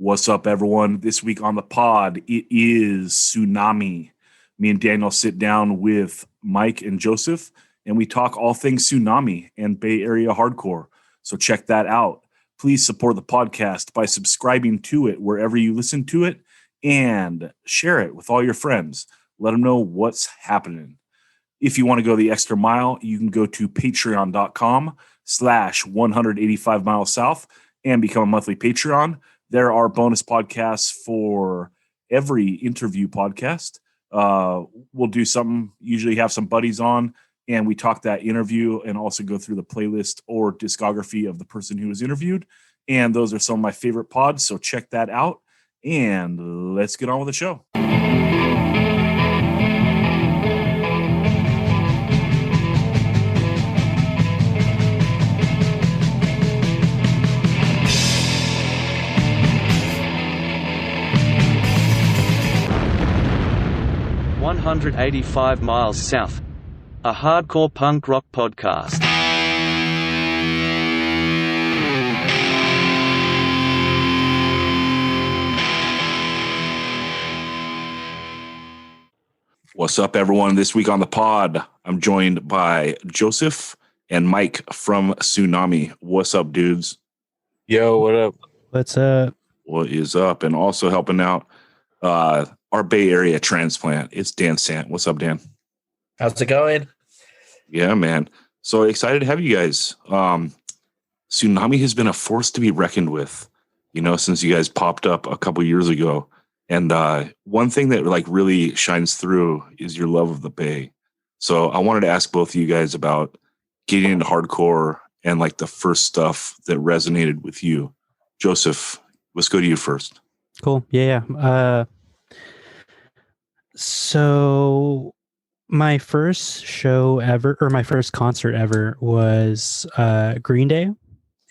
What's up, everyone? This week on the pod, it is Sunami. Me and Daniel sit down with Mike and Joseph, and we talk all things Sunami and Bay Area hardcore. So check that out. Please support the podcast by subscribing to it wherever you listen to it and share it with all your friends. Let them know what's happening. If you want to go the extra mile, you can go to patreon.com/185 miles south and become a monthly Patreon. There are bonus podcasts for every interview podcast. We'll do something, usually have some buddies on, and we talk that interview and also go through the playlist or discography of the person who was interviewed. And those are some of my favorite pods, so check that out. And let's get on with the show. 185 miles south. A hardcore punk rock podcast. What's up, everyone? This week on the pod, I'm joined by Joseph and Mike from Sunami. What's up, dudes? Yo, what up? What's up? What is up? And also helping out our Bay Area transplant, it's Dan Sant. What's up, Dan? How's it going? Yeah, man. So excited to have you guys. Sunami has been a force to be reckoned with, since you guys popped up a couple years ago. And one thing that really shines through is your love of the Bay. So I wanted to ask both of you guys about getting into hardcore and the first stuff that resonated with you. Joseph, let's go to you first. Cool. Yeah. So my first show ever, or my first concert ever, was Green Day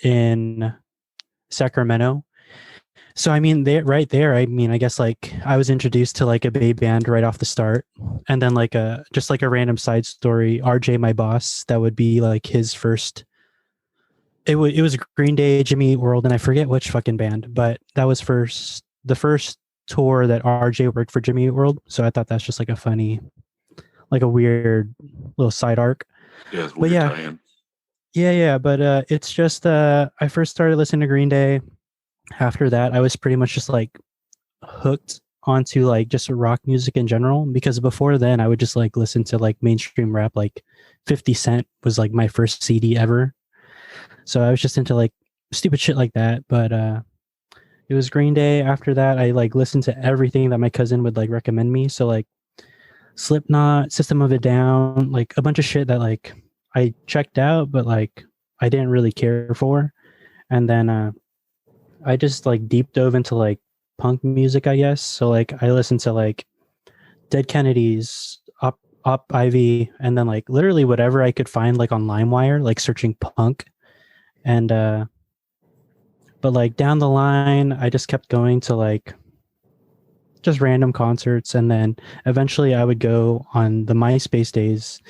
in Sacramento. So I mean, right there, I guess I was introduced to a Bay band right off the start, and then just a random side story. RJ, my boss, that would be his first. It was Green Day, Jimmy Eat World, and I forget which fucking band, but that was the first tour that RJ worked for Jimmy Eat World. So I thought that's just a funny, a weird little side arc. Yeah, but yeah. But it's just I first started listening to Green Day. After that, I was pretty much just hooked onto just rock music in general, because before then I would just listen to mainstream rap. 50 Cent was my first CD ever. So I was just into stupid shit like that. But it was Green Day. After that, I listened to everything that my cousin would recommend me. So Slipknot, System of a Down, a bunch of shit that I checked out, but I didn't really care for. And then I just deep dove into punk music, I guess. So I listened to Dead Kennedys, Op Ivy, and then literally whatever I could find on LimeWire, searching punk. And but down the line, I just kept going to just random concerts, and then eventually I would go on the MySpace days.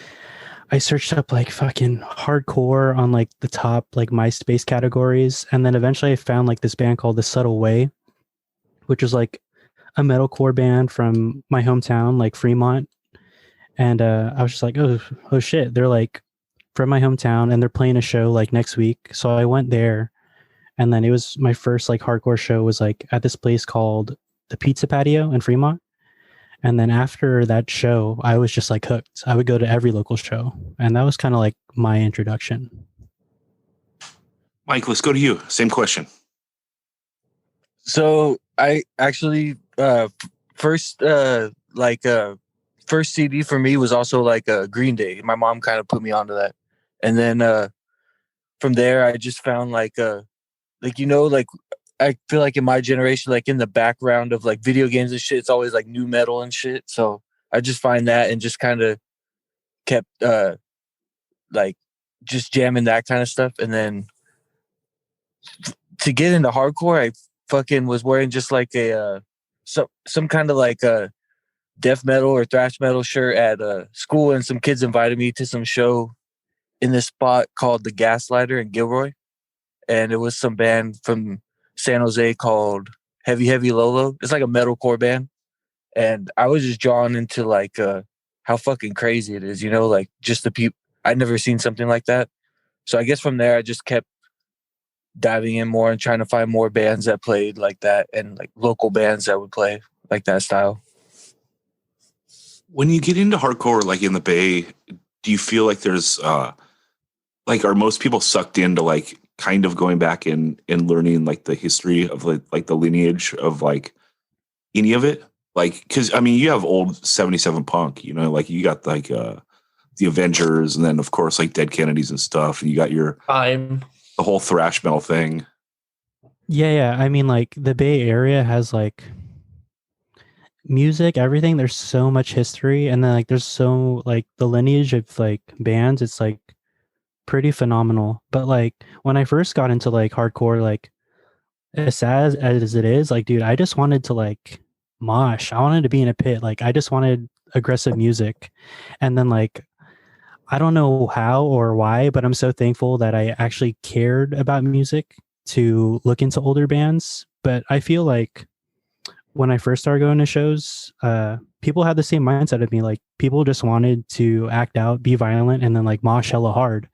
I searched up fucking hardcore on the top MySpace categories, and then eventually I found this band called The Subtle Way, which was a metalcore band from my hometown, Fremont. And I was just oh shit, they're from my hometown and they're playing a show next week. So I went there, and then it was my first hardcore show was at this place called the Pizza Patio in Fremont. And then after that show, I was just hooked. I would go to every local show. And that was kind of my introduction. Mike, let's go to you. Same question. So I actually first CD for me was also Green Day. My mom kind of put me onto that. And then from there I just found I feel in my generation, in the background of video games and shit, it's always new metal and shit. So I just find that and just kind of kept just jamming that kind of stuff. And then to get into hardcore, I fucking was wearing just some kind of a death metal or thrash metal shirt at school, and some kids invited me to some show in this spot called the Gaslighter in Gilroy, and it was some band from San Jose called Heavy Lolo. It's like a metalcore band. And I was just drawn into like how fucking crazy it is, like just the people. I'd never seen something like that. So I guess from there I just kept diving in more and trying to find more bands that played like that and like local bands that would play like that style. When you get into hardcore, like in the Bay, do you feel like there's like, are most people sucked into like kind of going back and learning like the history of like the lineage of like any of it? Like, because I mean, you have old 77 punk, like you got like the Avengers, and then of course like Dead Kennedys and stuff, and you got the whole thrash metal thing. Yeah. I mean, like the Bay Area has like music, everything. There's so much history, and then like there's so like the lineage of like bands. It's like pretty phenomenal. But like when I first got into like hardcore, like as sad as it is, like dude, I just wanted to like mosh. I wanted to be in a pit. Like I just wanted aggressive music, and then like I don't know how or why, but I'm so thankful that I actually cared about music to look into older bands. But I feel like when I first started going to shows, people had the same mindset of me. Like people just wanted to act out, be violent, and then like mosh hella hard.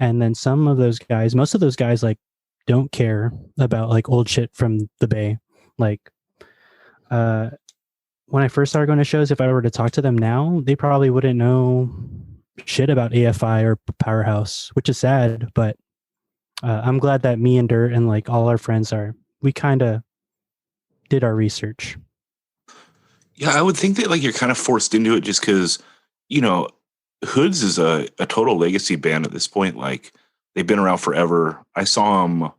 And then some of those guys, most of those guys, like don't care about like old shit from the Bay. Like when I first started going to shows, if I were to talk to them now, they probably wouldn't know shit about AFI or Powerhouse, which is sad. But I'm glad that me and Dirt and like all our friends we kind of did our research. Yeah, I would think that like you're kind of forced into it just because, Hoods is a total legacy band at this point. Like they've been around forever. I saw them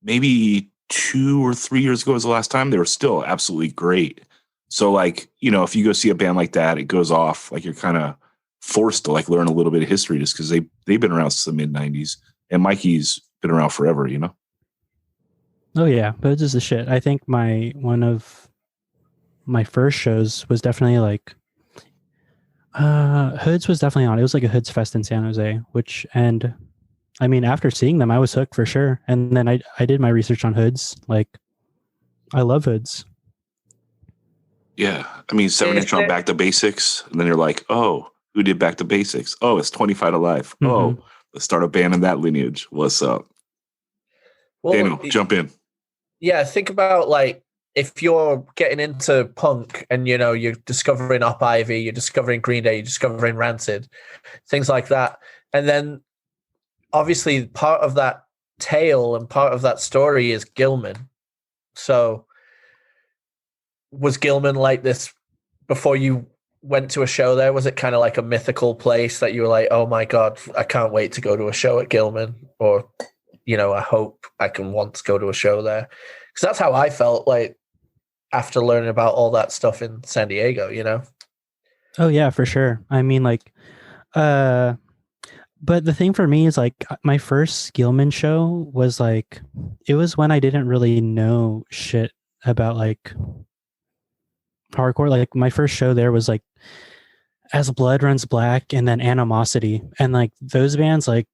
maybe 2 or 3 years ago was the last time. They were still absolutely great. So like, if you go see a band like that, it goes off, like you're kind of forced to like learn a little bit of history just because they've been around since the mid 90s, and Mikey's been around forever, Oh yeah, but it's just the shit. I think one of my first shows was definitely like Hoods was definitely on. It was like a Hoods Fest in San Jose, and I mean after seeing them I was hooked for sure. And then I did my research on Hoods. Like I love Hoods. Yeah. I mean 7-inch on Back to Basics, and then you're like, oh, who did Back to Basics? Oh, it's 25 to Life. Mm-hmm. Oh, let's start a band in that lineage. What's up? Well, Daniel, jump in. Yeah, think about like if you're getting into punk and you're discovering Up Ivy, you're discovering Green Day, you're discovering Rancid, things like that, and then obviously part of that tale and part of that story is Gilman. So was Gilman like this before you went to a show there? Was it kind of like a mythical place that you were like, oh my God, I can't wait to go to a show at Gilman, or I hope I can once go to a show there? Because that's how I felt like after learning about all that stuff in San Diego, Oh yeah, for sure. I mean like but the thing for me is like my first Gilman show was like, it was when I didn't really know shit about like hardcore. Like my first show there was like As Blood Runs Black and then Animosity, and like those bands, like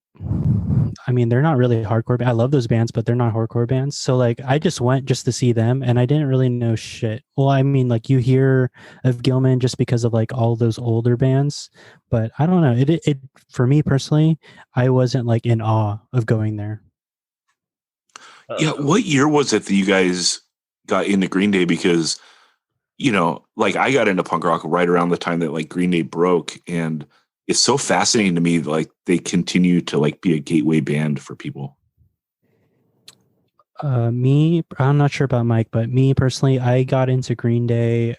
I mean they're not really hardcore. I love those bands, but they're not hardcore bands. So like I just went just to see them, and I didn't really know shit. Well, I mean like you hear of Gilman just because of like all those older bands, but I don't know. It for me personally, I wasn't like in awe of going there. Yeah, what year was it that you guys got into Green Day? Because like I got into punk rock right around the time that like Green Day broke, and it's so fascinating to me, like they continue to like be a gateway band for people. I'm not sure about Mike, but me personally, I got into Green Day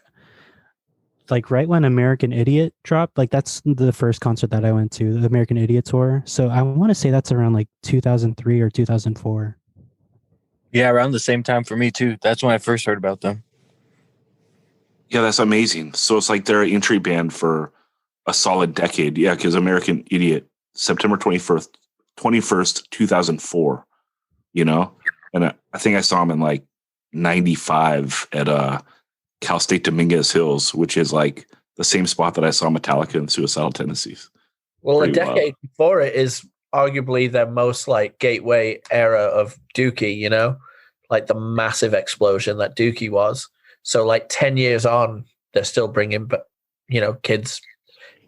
like right when American Idiot dropped. Like that's the first concert that I went to, the American Idiot tour. So I want to say that's around like 2003 or 2004. Yeah, around the same time for me too. That's when I first heard about them. Yeah, that's amazing. So it's like they're an entry band for a solid decade. Yeah, because American Idiot, September 21st, 2004, And I think I saw him in like 95 at Cal State Dominguez Hills, which is like the same spot that I saw Metallica and Suicidal Tendencies. Well, a decade before it is arguably their most like gateway era of Dookie, like the massive explosion that Dookie was. So like 10 years on, they're still bringing, kids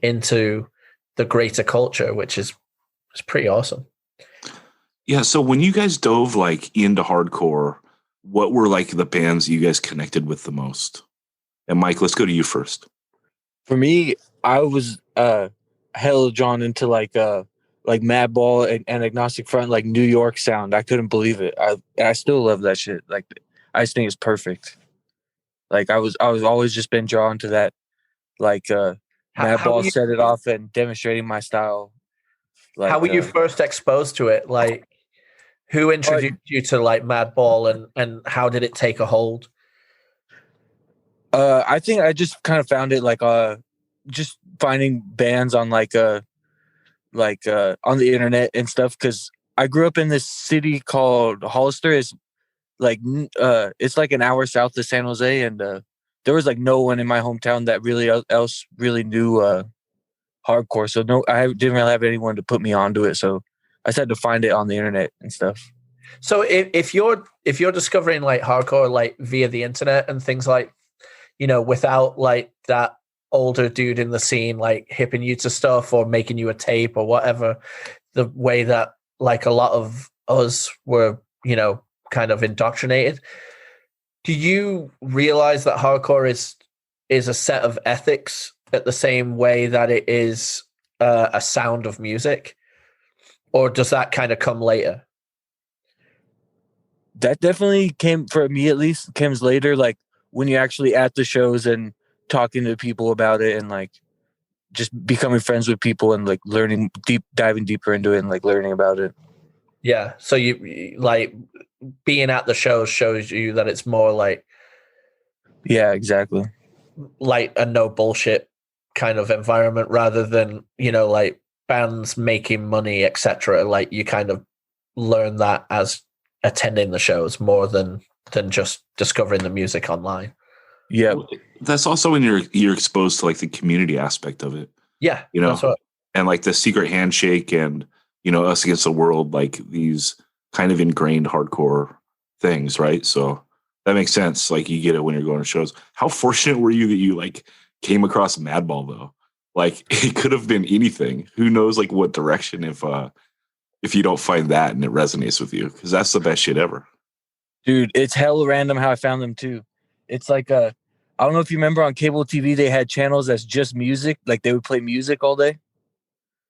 into the greater culture, which is pretty awesome. Yeah. So when you guys dove like into hardcore, what were like the bands you guys connected with the most? And Mike, let's go to you first. For me, I was hella drawn into like Madball and Agnostic Front, like New York sound. I couldn't believe it. I still love that shit. Like I just think it's perfect. Like I was always just been drawn to that. Like Madball set it off and demonstrating my style. Like, how were you first exposed to it? Like, who introduced you to like Madball, and how did it take a hold? I think I just kind of found it like just finding bands on on the internet and stuff, because I grew up in this city called Hollister. It's like an hour south of San Jose, and there was like no one in my hometown that really knew hardcore. So I didn't really have anyone to put me onto it. So I just had to find it on the internet and stuff. So if you're discovering like hardcore like via the internet and things like, without like that older dude in the scene like hipping you to stuff or making you a tape or whatever, the way that like a lot of us were, kind of indoctrinated, do you realize that hardcore is a set of ethics at the same way that it is a sound of music, or does that kind of come later? That definitely came, for me at least, comes later, like when you're actually at the shows and talking to people about it and like just becoming friends with people and like diving deeper into it and like learning about it. Yeah. So you like being at the shows shows you that it's more like, yeah, exactly, like a no bullshit kind of environment rather than, like bands making money, etc. Like you kind of learn that as attending the shows more than just discovering the music online. Yeah, that's also when you're exposed to like the community aspect of it. Yeah, and like the secret handshake and us against the world, like these kind of ingrained hardcore things, right? So that makes sense. Like you get it when you're going to shows. How fortunate were you that you like came across Madball though? Like it could have been anything. Who knows like what direction if you don't find that and it resonates with you, because that's the best shit ever. Dude, it's hella random how I found them too. It's like I don't know if you remember on cable TV, they had channels that's just music. Like they would play music all day.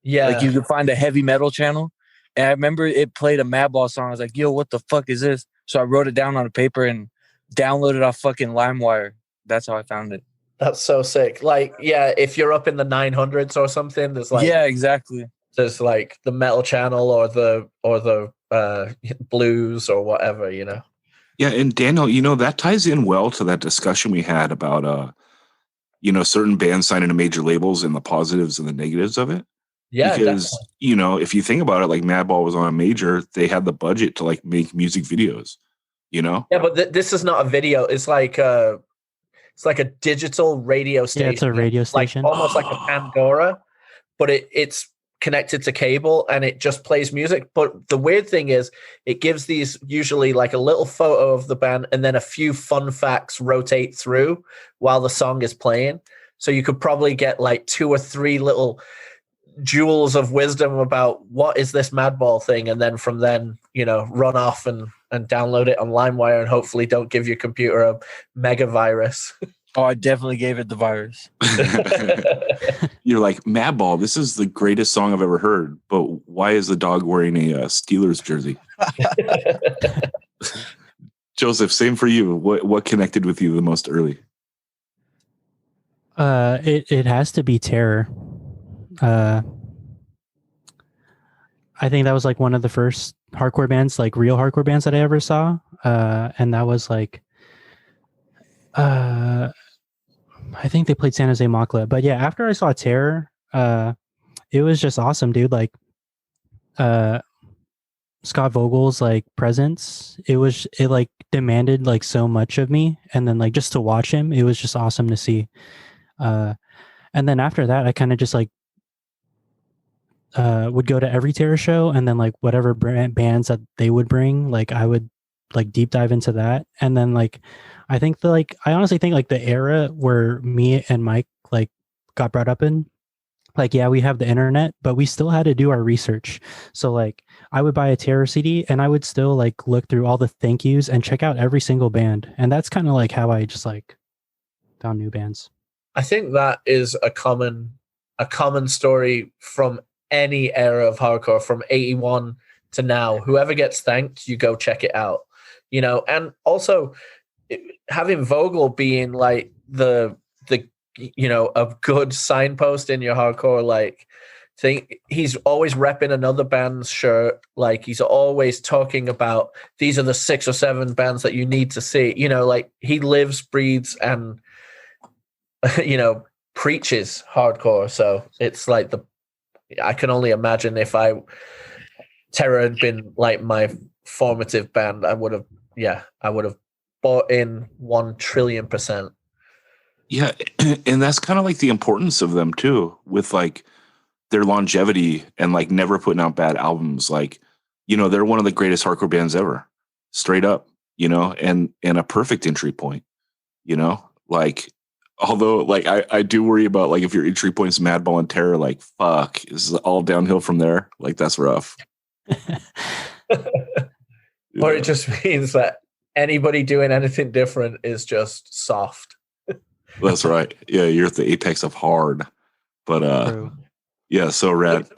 Yeah. Like you could find a heavy metal channel. And I remember it played a Madball song. I was like, yo, what the fuck is this? So I wrote it down on a paper and downloaded off fucking LimeWire. That's how I found it. That's so sick. Like, yeah, if you're up in the 900s or something, there's like, yeah, exactly. There's like the metal channel or the blues or whatever, Yeah, and Daniel, that ties in well to that discussion we had about certain bands signing to major labels and the positives and the negatives of it. Yeah, because if you think about it, like Madball was on a major, they had the budget to like make music videos. Yeah, but this is not a video. It's like a digital radio station. Yeah, it's a radio station, like, almost like a Pandora, but it's connected to cable and it just plays music. But the weird thing is it gives these usually like a little photo of the band and then a few fun facts rotate through while the song is playing. So you could probably get like 2 or 3 little jewels of wisdom about what is this Madball thing, and then from then run off and download it on LimeWire and hopefully don't give your computer a mega virus. Oh, I definitely gave it the virus. You're like, Madball, this is the greatest song I've ever heard, but why is the dog wearing a Steelers jersey? Joseph, same for you. What connected with you the most early? It has to be Terror. I think that was like one of the first hardcore bands, like real hardcore bands that I ever saw. And that was like, I think they played San Jose Makla. But yeah, after I saw Terror, it was just awesome, dude. Like, Scott Vogel's like presence, it like demanded like so much of me. And then like just to watch him, it was just awesome to see. And then after that, I kind of just like, would go to every Terror show, and then like whatever bands that they would bring, like I would like deep dive into that. And then like I think I honestly think like the era where me and Mike like got brought up in, like, yeah, we have the internet, but we still had to do our research. So like I would buy a Terror CD and I would still like look through all the thank yous and check out every single band. And that's kind of like how I just like found new bands. I think that is a common story from any era of hardcore, from 81 to now. Whoever gets thanked, you go check it out. You know, and also having Vogel being like the you know, a good signpost in your hardcore like thing. He's always repping another band's shirt. Like he's always talking about these are the 6 or 7 bands that you need to see. You know, like he lives, breathes, and you know, preaches hardcore. So it's like I can only imagine if Terror had been like my formative band, I would have bought in 1 trillion%. Yeah, and that's kind of like the importance of them too, with like their longevity and like never putting out bad albums. Like, you know, they're one of the greatest hardcore bands ever, straight up, you know, and a perfect entry point, you know, like, although like I do worry about like if your entry point's Madball and Terror, like fuck, this is all downhill from there. Like that's rough. Or it just means that anybody doing anything different is just soft. That's right. Yeah, you're at the apex of hard. But True. yeah, so rad.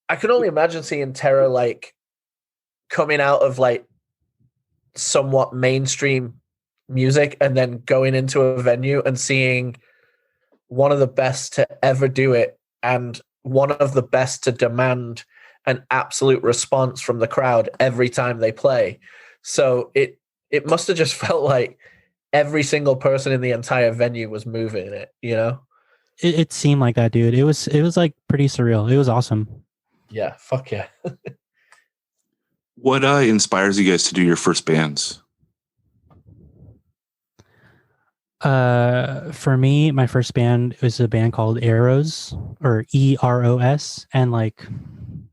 I can only imagine seeing Terror like coming out of like somewhat mainstream music and then going into a venue and seeing one of the best to ever do it and one of the best to demand an absolute response from the crowd every time they play. So it must have just felt like every single person in the entire venue was moving it, you know? It seemed like that, dude. It was like pretty surreal. It was awesome. Yeah, fuck yeah. What inspires you guys to do your first bands? For me, my first band was a band called Eros, or EROS, and like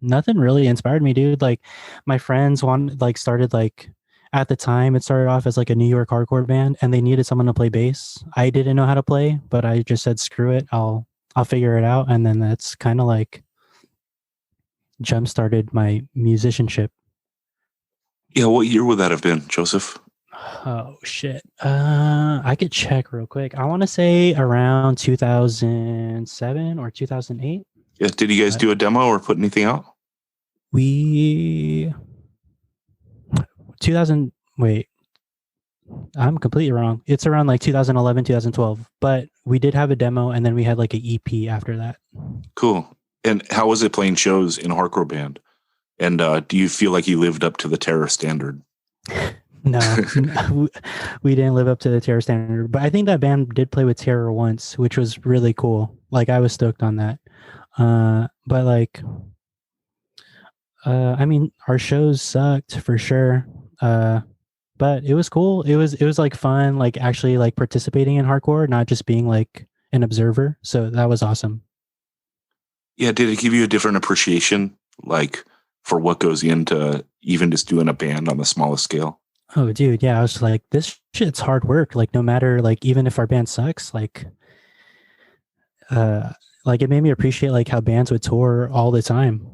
nothing really inspired me, dude. Like my friends started like at the time it started off as like a New York hardcore band and they needed someone to play bass. I didn't know how to play, but I just said screw it, I'll figure it out, and then that's kind of like jump started my musicianship. Yeah, what year would that have been, Joseph? Oh shit. I could check real quick. I want to say around 2007 or 2008. Yeah, did you guys do a demo or put anything out? We 2000 wait. I'm completely wrong. It's around like 2011, 2012, but we did have a demo and then we had like an EP after that. Cool. And how was it playing shows in a hardcore band? And do you feel like you lived up to the Terror standard? No, we didn't live up to the Terror standard, but I think that band did play with Terror once, which was really cool. Like I was stoked on that. But like, I mean, our shows sucked for sure. But it was cool. It was like fun, like actually like participating in hardcore, not just being like an observer. So that was awesome. Yeah, did it give you a different appreciation, like for what goes into even just doing a band on the smallest scale? Oh, dude, yeah. I was like, this shit's hard work. Like, no matter, like, even if our band sucks, like it made me appreciate like how bands would tour all the time.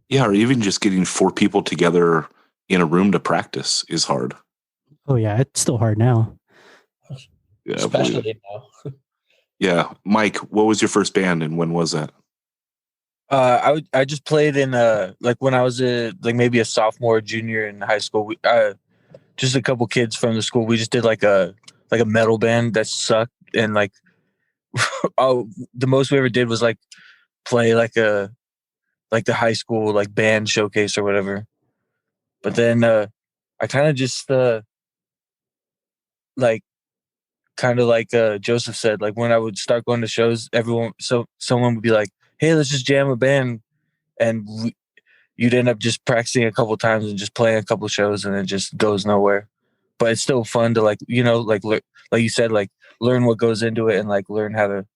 Yeah, or even just getting 4 people together in a room to practice is hard. Oh yeah, it's still hard now. Yeah, especially now. Yeah, Mike, what was your first band and when was that? I just played in like when I was like maybe a sophomore, junior in high school. We just a couple kids from the school. We just did like a metal band that sucked, and like the most we ever did was like play like the high school like band showcase or whatever. But then I kind of just like kind of like Joseph said, like when I would start going to shows, someone would be like, "Hey, let's just jam a band," and you'd end up just practicing a couple times and just playing a couple shows, and it just goes nowhere. But it's still fun to like, you know, like you said, like learn what goes into it and like learn how to.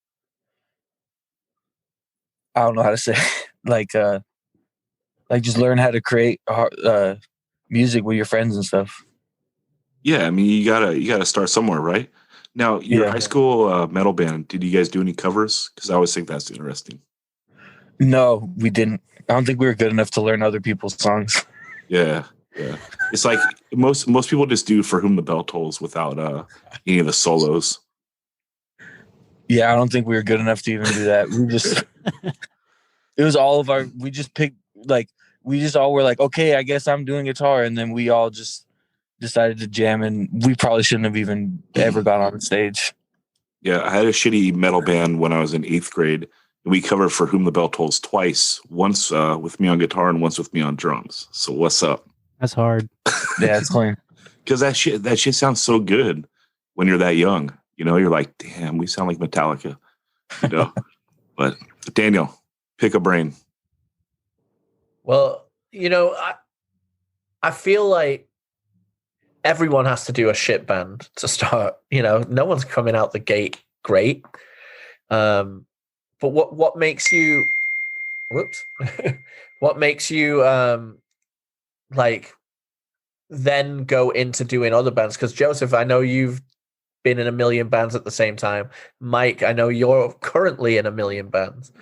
I don't know how to say like just learn how to create music with your friends and stuff. Yeah, I mean, you gotta start somewhere, right? Now, your high school metal band, did you guys do any covers? Because I always think that's interesting. No, we didn't. I don't think we were good enough to learn other people's songs. Yeah. It's like most people just do "For Whom the Bell Tolls" without any of the solos. Yeah, I don't think we were good enough to even do that. We just, it was all of our, we just picked, like, we just all were like, okay, I guess I'm doing guitar. And then we all just decided to jam, and we probably shouldn't have even ever got on stage. Yeah, I had a shitty metal band when I was in 8th grade. And we covered "For Whom the Bell Tolls" twice, once with me on guitar and once with me on drums. So what's up? That's hard. Yeah, it's clean. Because that shit sounds so good when you're that young. You know, you're like, damn, we sound like Metallica. You know, but Daniel, pick a brain. Well, you know, I feel like everyone has to do a shit band to start. You know, no one's coming out the gate great. But what makes you? Whoops. What makes you like then go into doing other bands? Because Joseph, I know you've been in a million bands at the same time. Mike, I know you're currently in a million bands.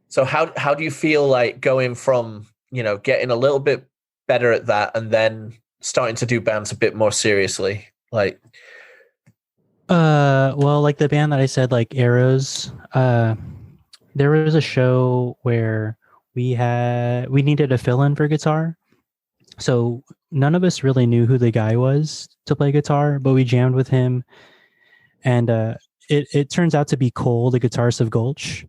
So how do you feel like going from, you know, getting a little bit better at that and then starting to do bands a bit more seriously? Like well, like the band that I said, like Arrows, there was a show where we needed a fill-in for guitar. So none of us really knew who the guy was to play guitar, but we jammed with him. And it turns out to be Cole, the guitarist of Gulch.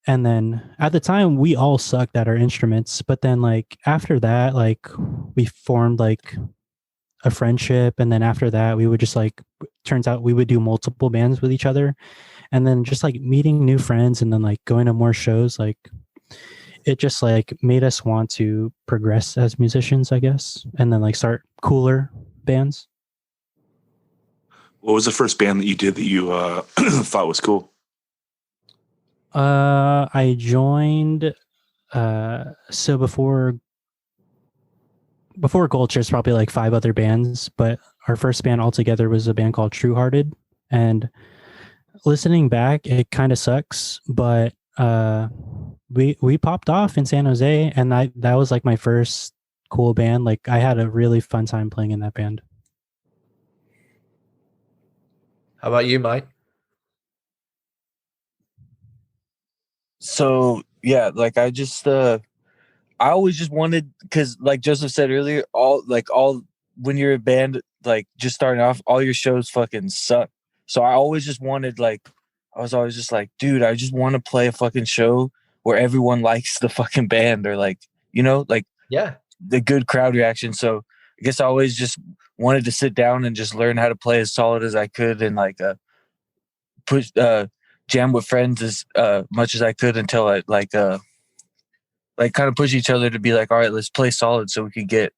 And then at the time, we all sucked at our instruments. But then like after that, like we formed like a friendship. And then after that, we would just like, turns out we would do multiple bands with each other. And then just like meeting new friends and then like going to more shows, like it just like made us want to progress as musicians, I guess, and then like start cooler bands. What was the first band that you did that you thought was cool? I joined so before Gulch, there's probably like 5 other bands, but our first band altogether was a band called True Hearted. And listening back, it kind of sucks, but we popped off in San Jose, and that was like my first cool band. Like I had a really fun time playing in that band. how about you, Mike? So yeah, like I always just wanted, because like Joseph said earlier, all when you're a band, like just starting off, all your shows fucking suck. So I always just wanted, like, I was always just like, dude, I just want to play a fucking show where everyone likes the fucking band, or like, you know, like Yeah. the good crowd reaction. So I guess I always just wanted to sit down and just learn how to play as solid as I could, and like push jam with friends as much as I could until I like kind of push each other to be like, all right, let's play solid so we could get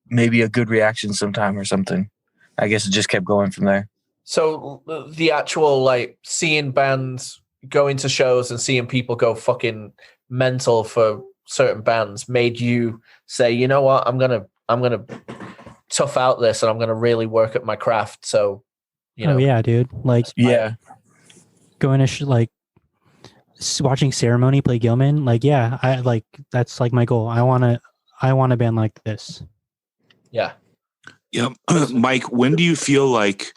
maybe a good reaction sometime or something. I guess it just kept going from there. So the actual like seeing bands, going to shows and seeing people go fucking mental for certain bands made you say, you know what, I'm gonna tough out this and I'm gonna really work at my craft. So, you know, Oh yeah, dude. Like Yeah. going to like watching Ceremony play Gilman. Like, yeah, I like that's like my goal. I want a band like this. yeah. Yeah. Mike, when do you feel like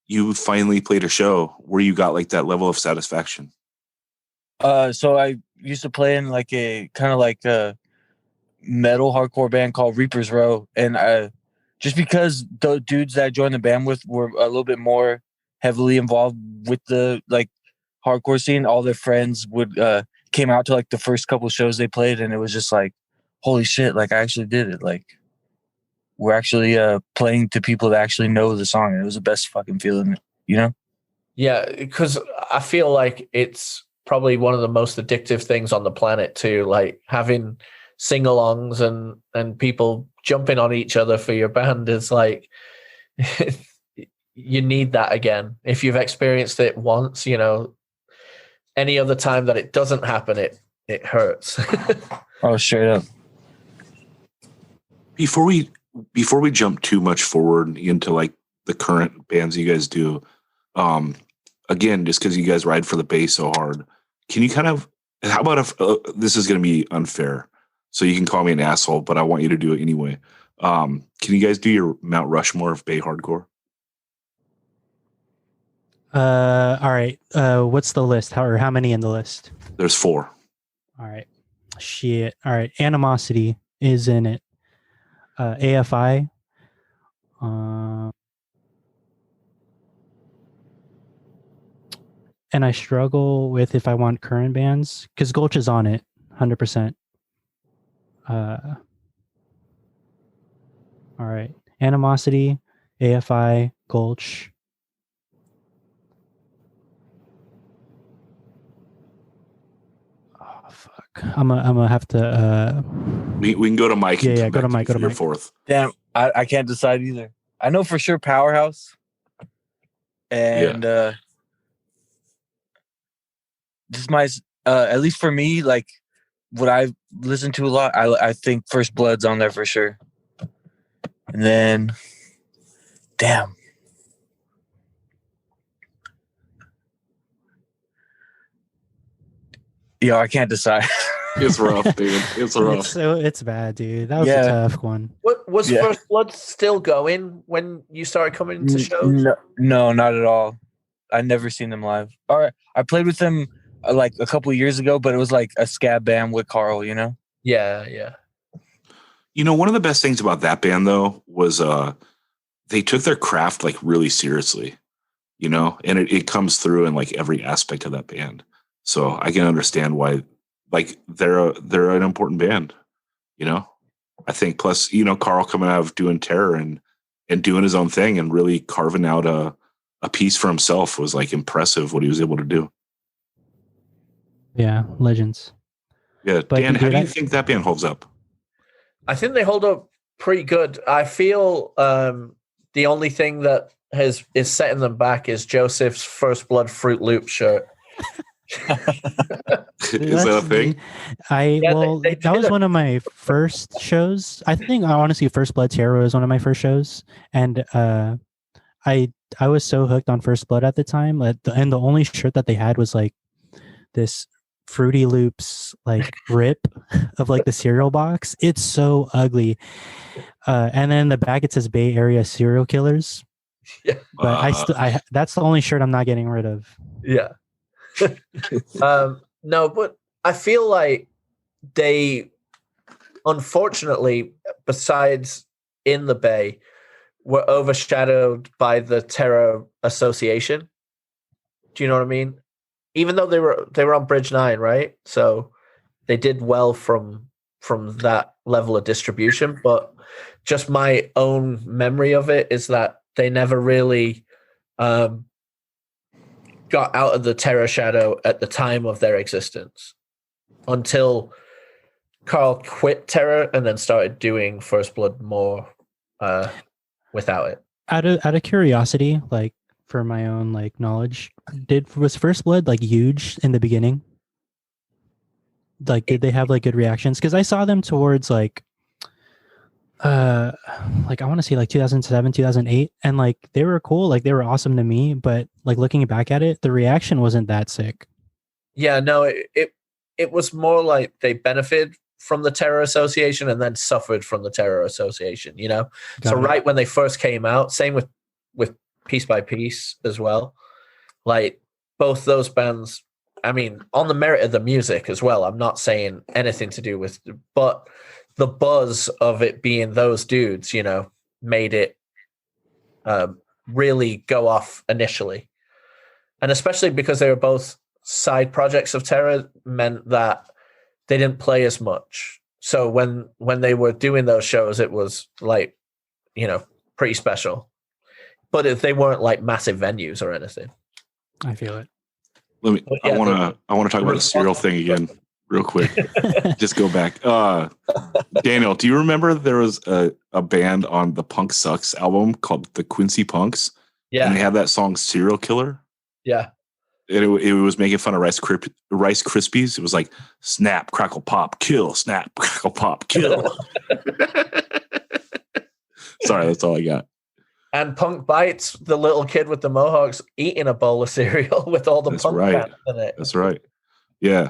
you finally played a show where you got like that level of satisfaction? So I used to play in like a kind of like a metal hardcore band called Reaper's Row, and just because the dudes that I joined the band with were a little bit more heavily involved with the like hardcore scene, all their friends would came out to like the first couple shows they played, and it was just like, holy shit, like I actually did it. Like we're actually playing to people that actually know the song, and it was the best fucking feeling, you know? Yeah, because I feel like it's probably one of the most addictive things on the planet too, like having sing-alongs and people jumping on each other for your band is like you need that again. If you've experienced it once, you know, any other time that it doesn't happen, it hurts. Oh, straight up. Before we jump too much forward into like the current bands you guys do, again, just because you guys ride for the bass so hard, can you kind of, how about if this is going to be unfair, so you can call me an asshole, but I want you to do it anyway. Can you guys do your Mount Rushmore of Bay hardcore? All right. What's the list? How many in the list? There's 4. All right. Shit. All right. Animosity is in it. AFI. And I struggle with if I want current bands because Gulch is on it, 100%. All right. Animosity, AFI, Gulch. Oh fuck! I'm gonna have to. We can go to Mike. Yeah, go to Mike. Go to your Mike. 4th. Damn, I can't decide either. I know for sure Powerhouse. And just my at least for me, like what I listen to a lot, I think First Blood's on there for sure. And then damn. Yo, I can't decide. It's rough, dude. It's rough. It's bad, dude. That was a tough one. What was First Blood still going when you started coming to shows? No, not at all. I never seen them live. All right, I played with them like a couple of years ago, but it was like a scab band with Carl, you know? Yeah. You know, one of the best things about that band though was they took their craft like really seriously, you know, and it comes through in like every aspect of that band. So I can understand why, like they're an important band, you know. I think plus, you know, Carl coming out of doing Terror and doing his own thing and really carving out a piece for himself was like impressive what he was able to do. Yeah, legends. Yeah, But Dan, how do you think that band holds up? I think they hold up pretty good. I feel the only thing that is setting them back is Joseph's First Blood Fruit Loop shirt. Is that a thing? That was one of my first shows. I think honestly, First Blood Terror was one of my first shows, and I was so hooked on First Blood at the time. And the only shirt that they had was like this Fruity Loops like rip of like the cereal box. It's so ugly. And then in the back it says Bay Area Serial Killers. Yeah, but I that's the only shirt I'm not getting rid of. Yeah. No, but I feel like they, unfortunately, besides in the Bay, were overshadowed by the Terror Association. Do you know what I mean? Even though they were on Bridge 9, right? So they did well from that level of distribution. But just my own memory of it is that they never really got out of the Terror shadow at the time of their existence until Carl quit Terror and then started doing First Blood more without it. Out of curiosity, like for my own like knowledge, was First Blood like huge in the beginning? Like, did they have like good reactions? Because I saw them towards like I want to say like 2007, 2008, and like they were cool, like they were awesome to me, but like looking back at it, the reaction wasn't that sick. Yeah, no, it was more like they benefited from the Terror Association and then suffered from the Terror Association, you know? Right when they first came out, same with Piece by Piece as well. Like both those bands, I mean, on the merit of the music as well, I'm not saying anything to do with, but the buzz of it being those dudes, you know, made it really go off initially. And especially because they were both side projects of Terror, meant that they didn't play as much. So when they were doing those shows, it was like, you know, pretty special. But if they weren't like massive venues or anything. I feel it. I want to talk about the serial thing again real quick. Just go back. Daniel, do you remember there was a band on the Punk Sucks album called the Quincy Punks? Yeah. And they had that song Serial Killer. Yeah. It was making fun of Rice Krispies. It was like snap, crackle, pop, kill, snap, crackle, pop, kill. Sorry, that's all I got. And Punk Bites, the little kid with the mohawks eating a bowl of cereal with all the That's punk right. bands in it. That's right. Yeah.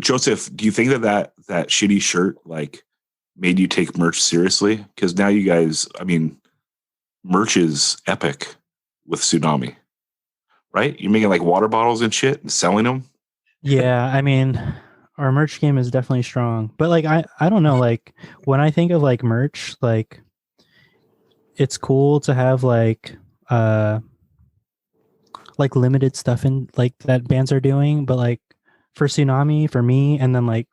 Joseph, do you think that shitty shirt like made you take merch seriously? Because now you guys, I mean, merch is epic with Sunami, right? You're making like water bottles and shit and selling them. Yeah, I mean, our merch game is definitely strong. But like I don't know, like when I think of like merch, like it's cool to have like limited stuff in like that bands are doing, but like for Sunami, for me, and then like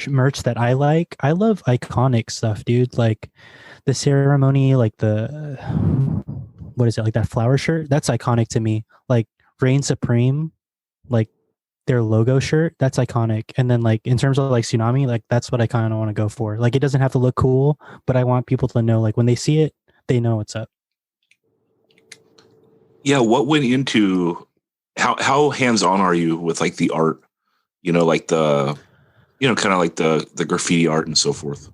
merch that I love iconic stuff, dude. Like the ceremony, like the what is it, like that flower shirt? That's iconic to me. Like Reign Supreme, like their logo shirt, that's iconic. And then like in terms of like Sunami, like that's what I kind of want to go for. Like it doesn't have to look cool, but I want people to know like when they see it, they know what's up. Yeah, what went into how hands-on are you with like the art? You know, like the kind of like the graffiti art and so forth.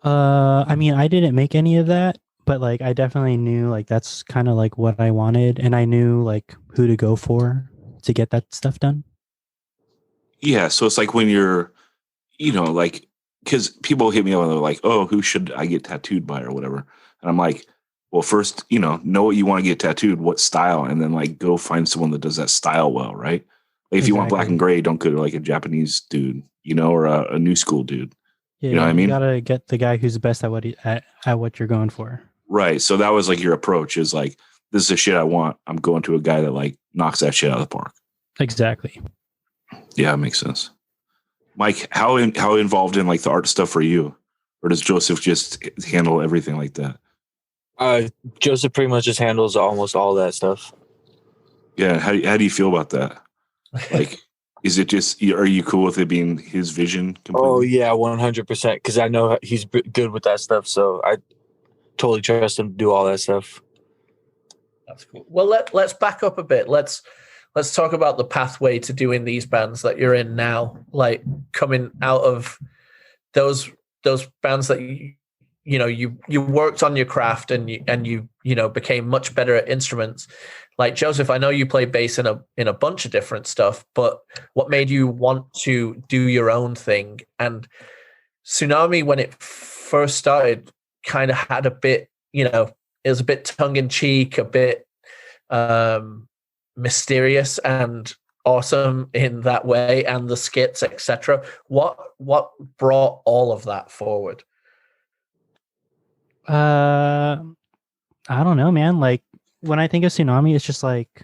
I mean, I didn't make any of that, but like I definitely knew like that's kind of like what I wanted, and I knew like who to go for to get that stuff done. Yeah, so it's like when you're, like, because people hit me up and they're like, "Oh, who should I get tattooed by or whatever?" And I'm like, well, first, know what you want to get tattooed, what style, and then like go find someone that does that style well, right? Like if you want black and gray, don't go to like a Japanese dude, or a new school dude. Yeah, you know what I mean? You gotta get the guy who's best at what you're going for. Right. So that was like your approach is like, this is the shit I want. I'm going to a guy that like knocks that shit out of the park. Exactly. Yeah, it makes sense. Mike, how involved in like the art stuff for you, or does Joseph just handle everything like that? Joseph pretty much just handles almost all that stuff. Yeah. How do you feel about that? Like, is it just, are you cool with it being his vision completely? Oh yeah, 100%. Because I know he's good with that stuff, so I totally trust him to do all that stuff. That's cool. Well, let's back up a bit. Let's talk about the pathway to doing these bands that you're in now. Like coming out of those bands that you worked on your craft and you became much better at instruments. Like Joseph, I know you play bass in a bunch of different stuff, but what made you want to do your own thing? And Sunami, when it first started, kind of had a bit, it was a bit tongue in cheek, a bit mysterious and awesome in that way, and the skits, etc. What brought all of that forward? I don't know, man. Like when I think of Sunami, it's just like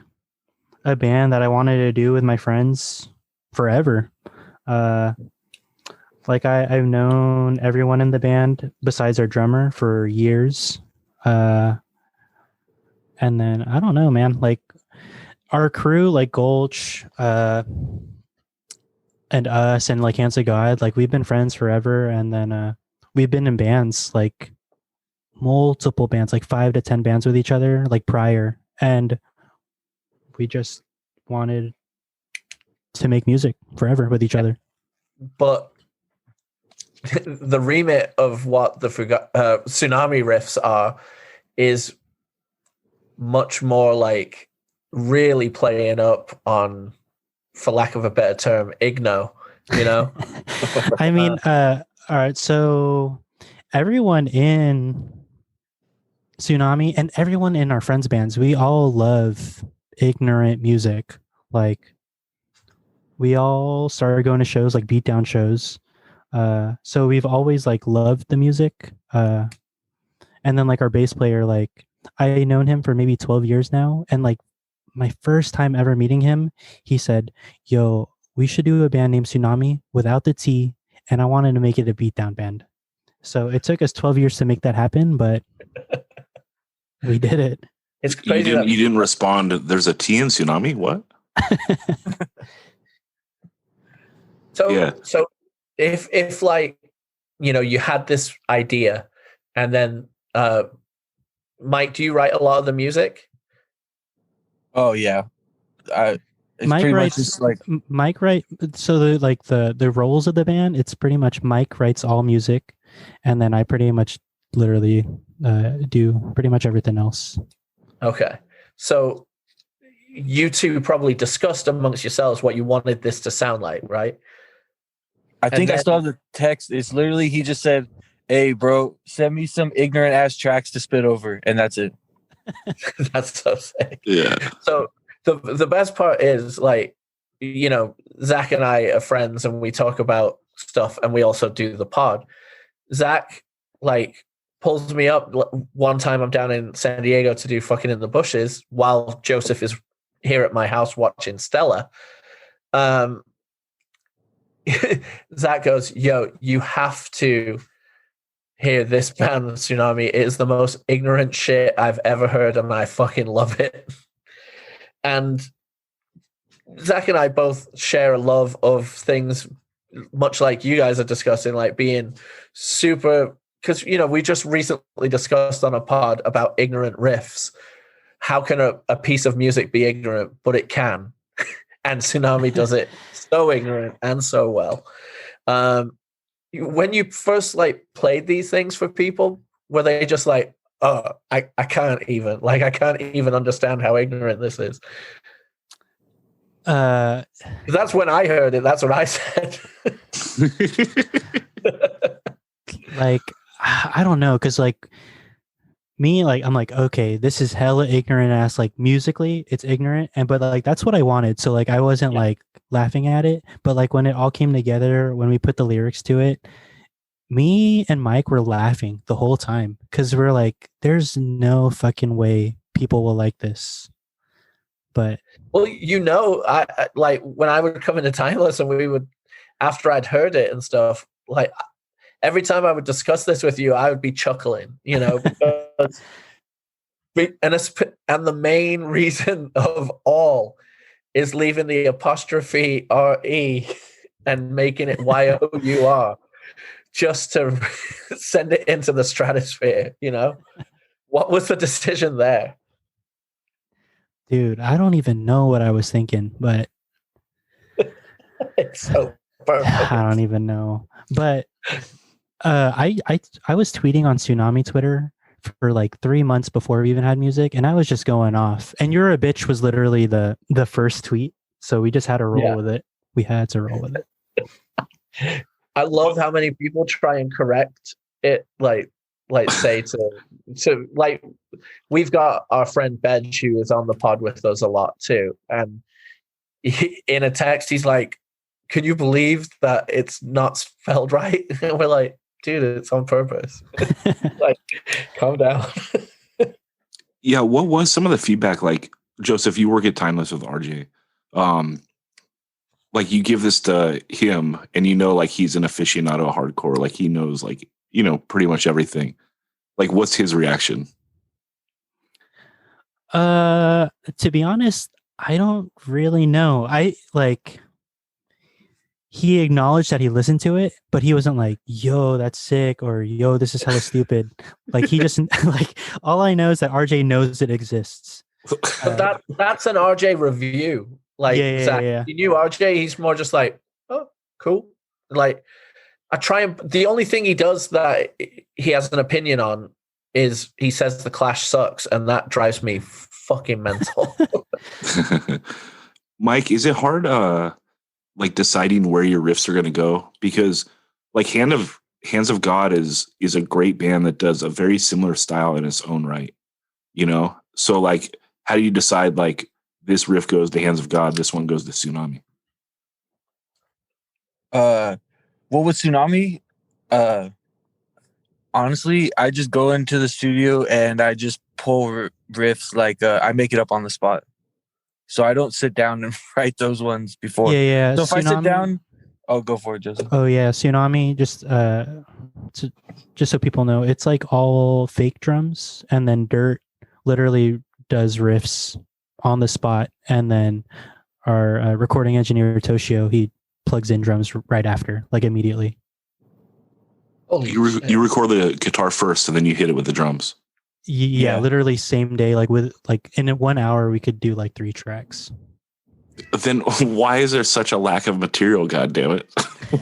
a band that I wanted to do with my friends forever. Like I've known everyone in the band besides our drummer for years. And then I don't know, man, like our crew, like Gulch, and us and like Hands of God, like we've been friends forever. And then we've been in bands, like multiple bands, like 5 to 10 bands with each other, like prior, and we just wanted to make music forever with each other. But the remit of what the Sunami riffs are is much more like really playing up on, for lack of a better term, igno, I mean, all right, so everyone in Sunami and everyone in our friends' bands, we all love ignorant music. Like we all started going to shows, like beatdown shows. So we've always like loved the music. And then like our bass player, like I known him for maybe 12 years now. And like my first time ever meeting him, he said, "Yo, we should do a band named Sunami without the T." And I wanted to make it a beatdown band. So it took us 12 years to make that happen, but we did it. It's crazy. You didn't respond. There's a T in Sunami. What? So if like, you had this idea and then, Mike, do you write a lot of the music? Oh yeah. Mike writes like Mike write. So the roles of the band, it's pretty much Mike writes all music, and then I pretty much literally do pretty much everything else. Okay. So you two probably discussed amongst yourselves what you wanted this to sound like, right? I think I still have the text. It's literally, he just said, "Hey, bro, send me some ignorant ass tracks to spit over," and that's it. That's so sick. Yeah. So the best part is, like, you know, Zach and I are friends and we talk about stuff, and we also do the pod. Zach, like, pulls me up one time. I'm down in San Diego to do Fucking in the Bushes while Joseph is here at my house watching Stella. Zach goes, "Yo, you have to hear this band, Sunami. It is the most ignorant shit I've ever heard, and I fucking love it." And Zach and I both share a love of things, much like you guys are discussing, like being super, because, you know, we just recently discussed on a pod about ignorant riffs. How can a piece of music be ignorant? But it can. And Sunami does it so ignorant and so well. When you first, like, played these things for people, were they just like, "Oh, I can't even understand how ignorant this is"? That's when I heard it. That's what I said. Like, I don't know, because like me, like, I'm like, okay, this is hella ignorant ass, like, musically it's ignorant, and but like that's what I wanted, so like I wasn't like laughing at it, but like when it all came together, when we put the lyrics to it, me and Mike were laughing the whole time because we're like, there's no fucking way people will like this. But well, you know, I like when I would come into Timeless and we would, after I'd heard it and stuff, like every time I would discuss this with you, I would be chuckling, you know, because, and the main reason of all is leaving the apostrophe RE and making it YOUR just to send it into the stratosphere, you know? What was the decision there? dude, I don't even know what I was thinking, but It's so perfect. I don't even know. But I was tweeting on Sunami Twitter for like 3 months before we even had music, and I was just going off. And "You're a Bitch" was literally the first tweet, so we just had to roll with it. We had to roll with it. I love how many people try and correct it, like say to like, we've got our friend Benj who is on the pod with us a lot too, and in a text he's like, "Can you believe that it's not spelled right?" And we're like, "Dude, it's on purpose." Like, calm down. Yeah, what was some of the feedback? Like, Joseph, you work at Timeless with RJ. Like, you give this to him and you know, like, he's an aficionado hardcore, like he knows, like, you know, pretty much everything. Like, what's his reaction? To be honest, I don't really know. He acknowledged that he listened to it, but he wasn't like, "Yo, that's sick," or "Yo, this is hella stupid." Like, he just like, all I know is that RJ knows it exists. But that's an RJ review. Like, Zach, you knew RJ, he's more just like, "Oh, cool." Like, the only thing he does that he has an opinion on is he says the Clash sucks, and that drives me fucking mental. Mike, is it hard like deciding where your riffs are going to go? Because like Hands of God is a great band that does a very similar style in its own right, you know? So like, how do you decide, like, this riff goes to Hands of God, this one goes to Sunami? Well, with Sunami, honestly, I just go into the studio and I just pull riffs, like I make it up on the spot. So I don't sit down and write those ones before. Yeah. So if I sit down, I'll go for it, Joseph. Oh yeah, Sunami, just so people know, it's like all fake drums, and then Dirt literally does riffs on the spot, and then our recording engineer Toshio, he plugs in drums right after, like immediately. You record the guitar first and then you hit it with the drums. Yeah, literally same day. Like in 1 hour we could do like 3 tracks. Then why is there such a lack of material? God damn it!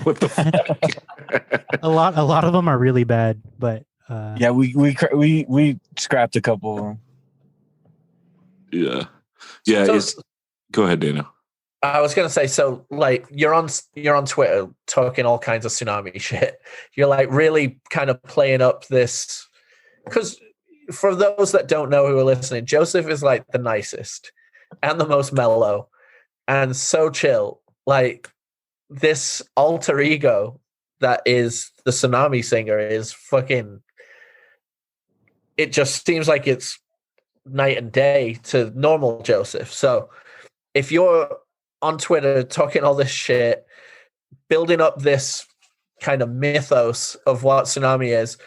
What the fuck? a lot of them are really bad, but Yeah, we scrapped a couple of them. Yeah. So- Go ahead, Dana. I was gonna say, so like you're on Twitter talking all kinds of tsunami shit. You're like really kind of playing up this, because for those that don't know who are listening, Joseph is like the nicest and the most mellow and so chill. Like this alter ego that is the Sunami singer is fucking. It just seems like it's night and day to normal Joseph. So if you're on Twitter talking all this shit, building up this kind of mythos of what Sunami is,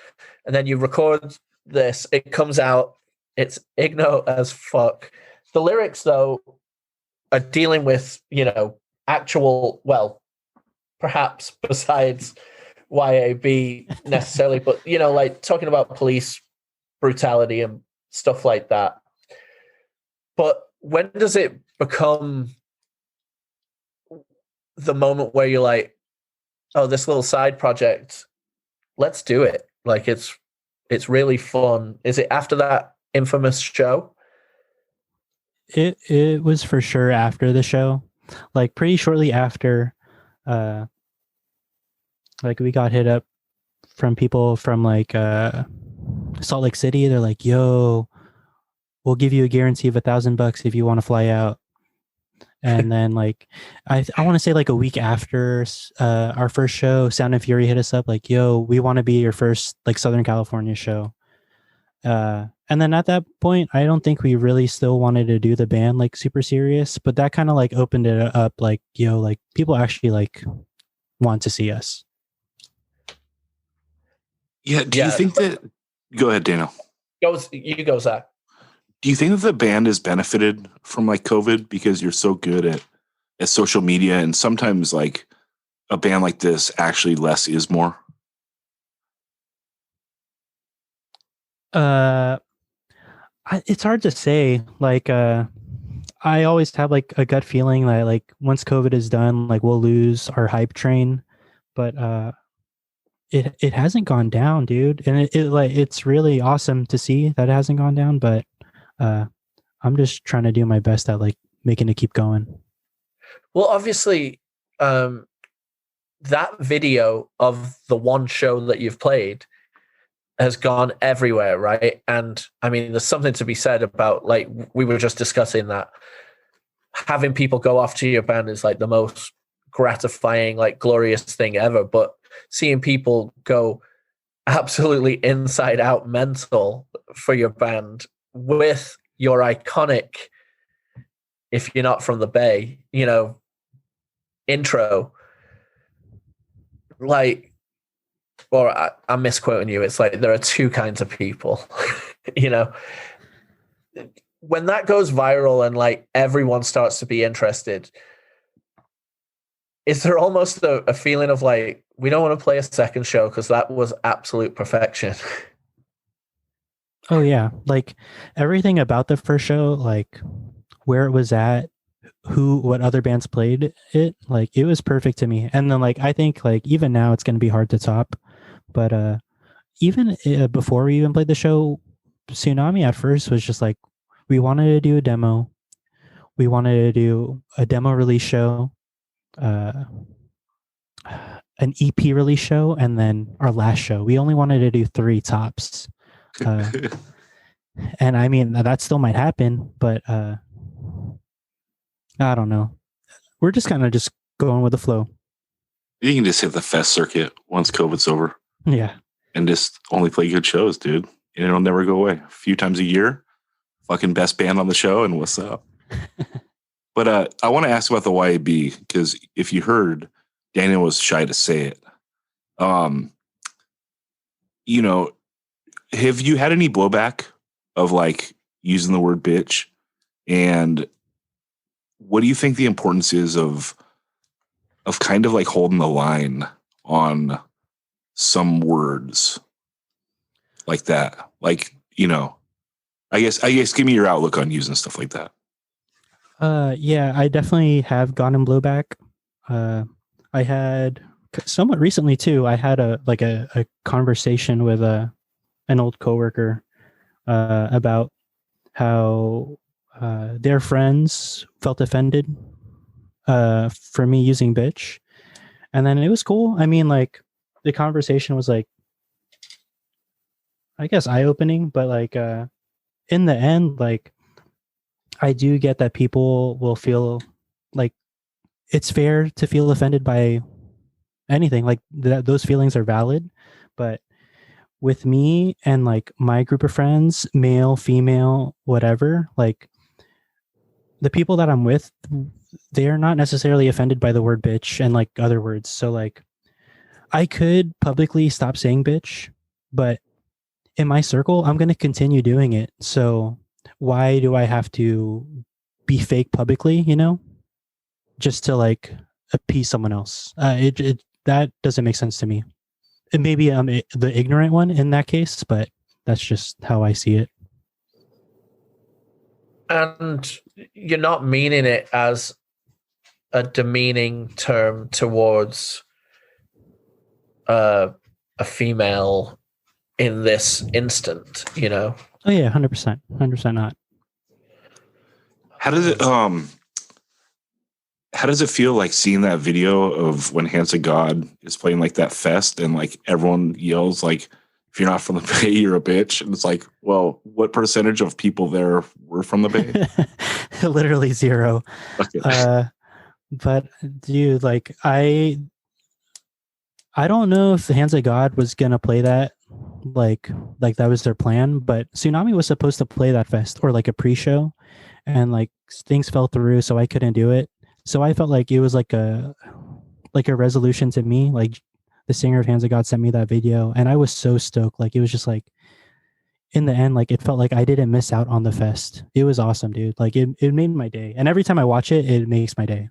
and then you record this, it comes out, it's igno as fuck. The lyrics, though, are dealing with, actual, well, perhaps besides YAB necessarily, but, like talking about police brutality and stuff like that. But when does it become the moment where you're like, oh, this little side project, let's do it? Like it's really fun. Is it after that infamous show? It was for sure after the show, like pretty shortly after. Like we got hit up from people from like Salt Lake City. They're like, "Yo, we'll give you a guarantee of $1,000 if you want to fly out." And then like I want to say like a week after our first show, Sound and Fury hit us up like, "Yo, we want to be your first like Southern California show." And then at that point, I don't think we really still wanted to do the band like super serious, but that kind of like opened it up like, yo, like people actually like want to see us. Yeah. Do you think that? Go ahead, Daniel. You go, Zach. Do you think that the band has benefited from like COVID because you're so good at social media, and sometimes like a band like this actually less is more? It's hard to say. Like, I always have like a gut feeling that like once COVID is done, like we'll lose our hype train, but it hasn't gone down, dude, and it like it's really awesome to see that it hasn't gone down. But I'm just trying to do my best at like making it keep going. Well, obviously, that video of the one show that you've played has gone everywhere, right? And I mean, there's something to be said about, like, we were just discussing that having people go off to your band is like the most gratifying, like glorious thing ever. But seeing people go absolutely inside out mental for your band with your iconic, if you're not from the Bay, intro, like, or I'm misquoting you. It's like there are two kinds of people, When that goes viral and like everyone starts to be interested, is there almost a feeling of like, we don't want to play a second show because that was absolute perfection? Oh yeah, like everything about the first show, like where it was at, what other bands played it, like it was perfect to me. And then like I think like even now it's going to be hard to top, but even before we even played the show, Sunami at first was just like, we wanted to do a demo, we wanted to do a demo release show, an EP release show, and then our last show. We only wanted to do 3 tops. And I mean, that still might happen, but I don't know. We're just kind of just going with the flow. You can just hit the fest circuit once COVID's over. Yeah. And just only play good shows, dude. And it'll never go away. A few times a year, fucking best band on the show, and what's up? But I want to ask about the YAB, because if you heard, Daniel was shy to say it. Have you had any blowback of like using the word bitch? And what do you think the importance is of kind of like holding the line on some words like that? Like, I guess give me your outlook on using stuff like that. Yeah, I definitely have gotten blowback. I had somewhat recently too. I had a conversation with an old coworker about how their friends felt offended for me using bitch, and then it was cool. I mean, like the conversation was like, I guess, eye opening, but like in the end, like I do get that people will feel like it's fair to feel offended by anything. Like those feelings are valid, but with me and like my group of friends, male, female, whatever, like the people that I'm with, they are not necessarily offended by the word bitch and like other words. So like I could publicly stop saying bitch, but in my circle, I'm going to continue doing it. So why do I have to be fake publicly, just to like appease someone else? That doesn't make sense to me. And maybe I'm the ignorant one in that case, but that's just how I see it. And you're not meaning it as a demeaning term towards a female in this instant, Oh yeah, 100% not. How does it feel like seeing that video of when Hands of God is playing like that fest and like everyone yells like, if you're not from the Bay, you're a bitch? And it's like, well, what percentage of people there were from the Bay? Literally zero. Okay. But dude, like I don't know if the Hands of God was gonna play that like that was their plan, but Sunami was supposed to play that fest or like a pre-show, and like things fell through, so I couldn't do it. So I felt like it was like a resolution to me. Like the singer of Hands of God sent me that video, and I was so stoked. Like it was just like in the end, like it felt like I didn't miss out on the fest. It was awesome, dude. Like it made my day, and every time I watch it, it makes my day.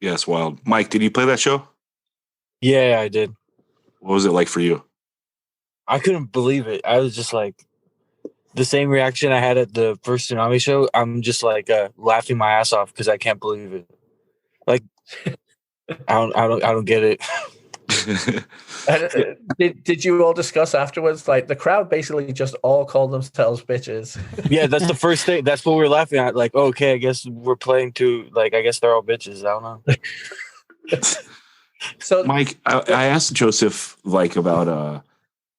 Yes, wild. Mike, did you play that show? Yeah, I did. What was it like for you? I couldn't believe it. I was just like, the same reaction I had at the first Sunami show. I'm just like laughing my ass off because I can't believe it. Like, I don't get it. Did you all discuss afterwards? Like the crowd basically just all called themselves bitches. Yeah, that's the first thing. That's what we're laughing at. Like, okay, I guess we're playing to like. I guess they're all bitches. I don't know. So, Mike, I asked Joseph like about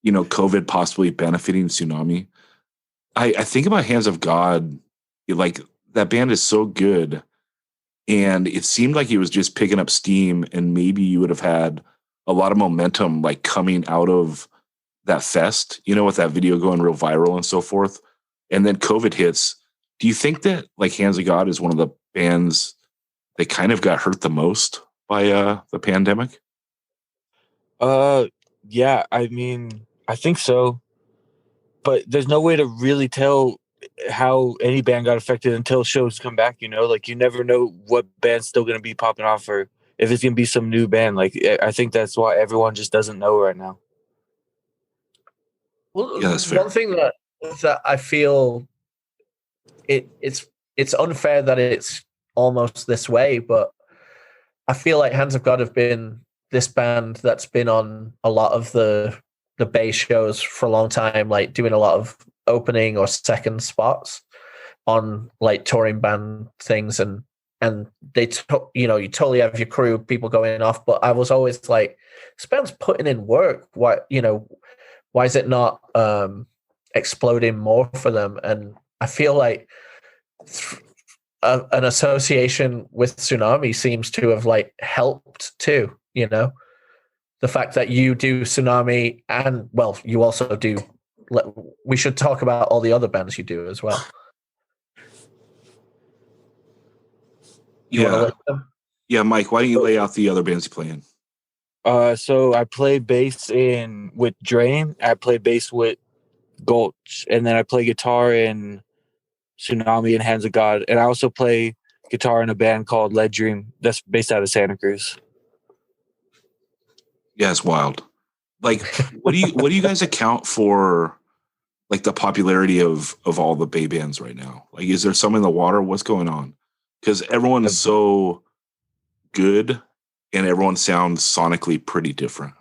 COVID possibly benefiting Sunami. I think about Hands of God, like that band is so good, and it seemed like it was just picking up steam, and maybe you would have had a lot of momentum like coming out of that fest, with that video going real viral and so forth. And then COVID hits. Do you think that like Hands of God is one of the bands that kind of got hurt the most by the pandemic? Yeah, I mean, I think so. But there's no way to really tell how any band got affected until shows come back, Like, you never know what band's still going to be popping off or if it's going to be some new band. Like, I think that's why everyone just doesn't know right now. Well, Yeah, that's fair. one thing that I feel it's unfair that it's almost this way, but I feel like Hands of God have been this band that's been on a lot of the Bay shows for a long time, like doing a lot of opening or second spots on like touring band things, and they you totally have your crew, people going off, but I was always like, this band's putting in work. Why is it not exploding more for them? And I feel like an association with Sunami seems to have like helped too, the fact that you do Sunami and, well, you also do. We should talk about all the other bands you do as well. Yeah, Mike, why don't you lay out the other bands you play in? So I play bass with Drain. I play bass with Gulch, and then I play guitar in Sunami and Hands of God, and I also play guitar in a band called Lead Dream that's based out of Santa Cruz. Yeah, it's wild. Like, what do you guys account for, like the popularity of all the Bay bands right now? Like, is there some in the water? What's going on? Because everyone is so good, and everyone sounds sonically pretty different.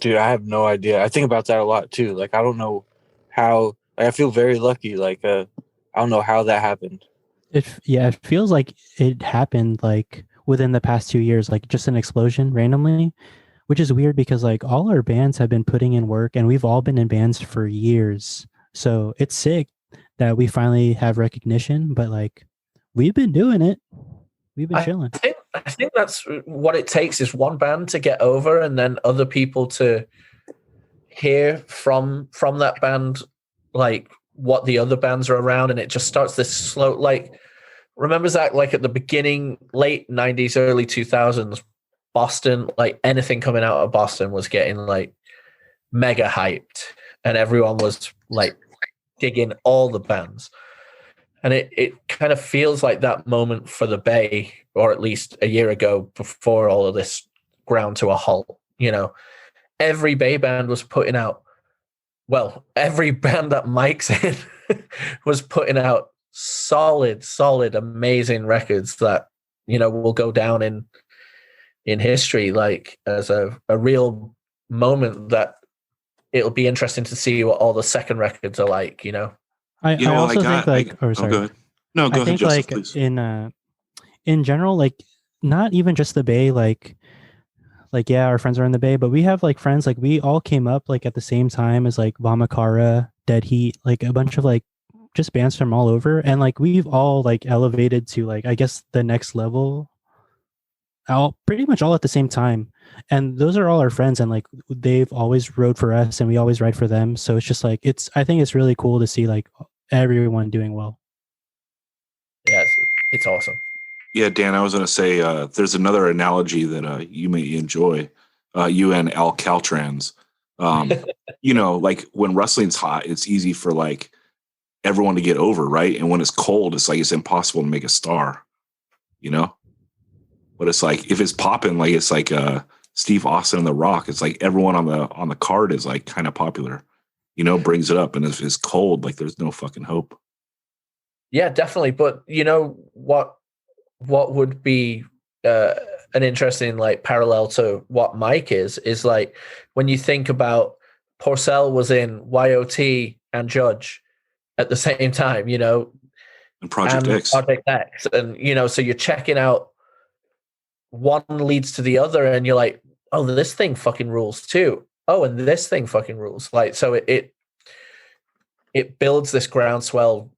Dude, I have no idea. I think about that a lot too. Like, I don't know how. Like, I feel very lucky. Like, I don't know how that happened. It feels like it happened like within the past 2 years, like just an explosion randomly, which is weird because like all our bands have been putting in work and we've all been in bands for years. So it's sick that we finally have recognition, but like we've been doing it. We've been chilling. I think that's what it takes is one band to get over and then other people to hear from that band like what the other bands are around, and it just starts this slow, like, remember Zach, like at the beginning, late 90s, early 2000s, Boston, like anything coming out of Boston was getting like mega hyped and everyone was like digging all the bands. And it kind of feels like that moment for the Bay, or at least a year ago before all of this ground to a halt. You know, every Bay band was putting out, well, every band that Mike's in was putting out solid, amazing records that, you know, will go down in history, like as a real moment that it'll be interesting to see what all the second records are like, you know. I also think like, go ahead. No, go I ahead, think Joseph, like please. in general, like not even just the Bay, like yeah, our friends are in the Bay, but we have like friends, like we all came up like at the same time as like Vamakara, Dead Heat, like a bunch of like just bands from all over, and like we've all like elevated to like I guess the next level, all pretty much all at the same time. And those are all our friends, and like they've always rode for us and we always ride for them. So it's just like I think it's really cool to see like everyone doing well. Yeah, it's awesome. Yeah, Dan, I was going to say there's another analogy that you may enjoy, you and Al Caltrans. You know, like when wrestling's hot, it's easy for like everyone to get over, right? And when it's cold, it's like it's impossible to make a star, you know? But it's like if it's popping, like it's like Steve Austin and The Rock, it's like everyone on the card is like kind of popular, you know, brings it up. And if it's cold, like there's no fucking hope. Yeah, definitely. But you know what would be an interesting like parallel to what Mike is like when you think about Porcel was in YOT and Judge at the same time, you know, And Project X, and you know, so you're checking out one leads to the other, and you're like, oh, this thing fucking rules too. Oh, and this thing fucking rules. Like, so it builds this groundswell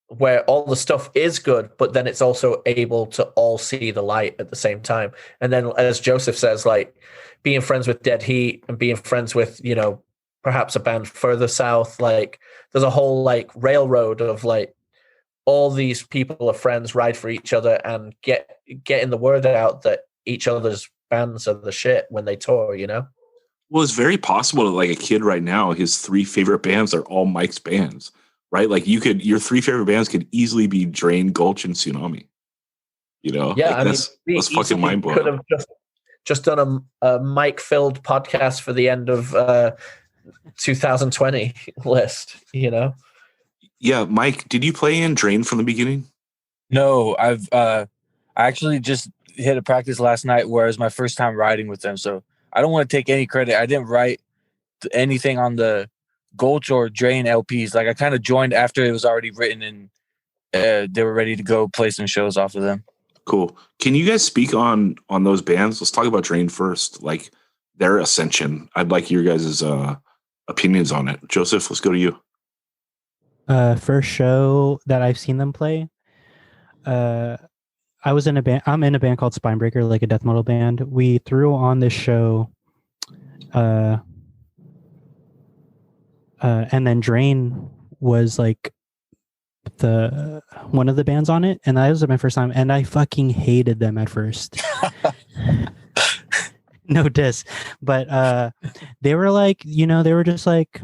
where all the stuff is good, but then it's also able to all see the light at the same time. And then, as Joseph says, like being friends with Dead Heat and being friends with, you know, perhaps a band further south, like there's a whole like railroad of like all these people are friends, ride for each other, and getting the word out that each other's bands are the shit when they tour, you know? Well, it's very possible that like a kid right now, his three favorite bands are all Mike's bands. Right, like your three favorite bands could easily be Drain, Gulch, and Sunami. You know, yeah, like I mean, that's fucking mind blowing. Could have just done a Mike-filled podcast for the end of 2020 list. You know, yeah, Mike, did you play in Drain from the beginning? No, I actually just hit a practice last night where it was my first time riding with them. So I don't want to take any credit. I didn't write anything on the Gulch or Drain LPs. Like I kind of joined after it was already written and they were ready to go play some shows off of them. Cool. Can you guys speak on those bands? Let's talk about Drain first, like their ascension. I'd like your guys' opinions on it. Joseph, let's go to you. First show that I've seen them play, I was in a band. I'm in a band called Spinebreaker, like a death metal band. We threw on this show, and then Drain was like the one of the bands on it, and that was my first time, and I fucking hated them at first. No diss, but they were like, you know, they were just like,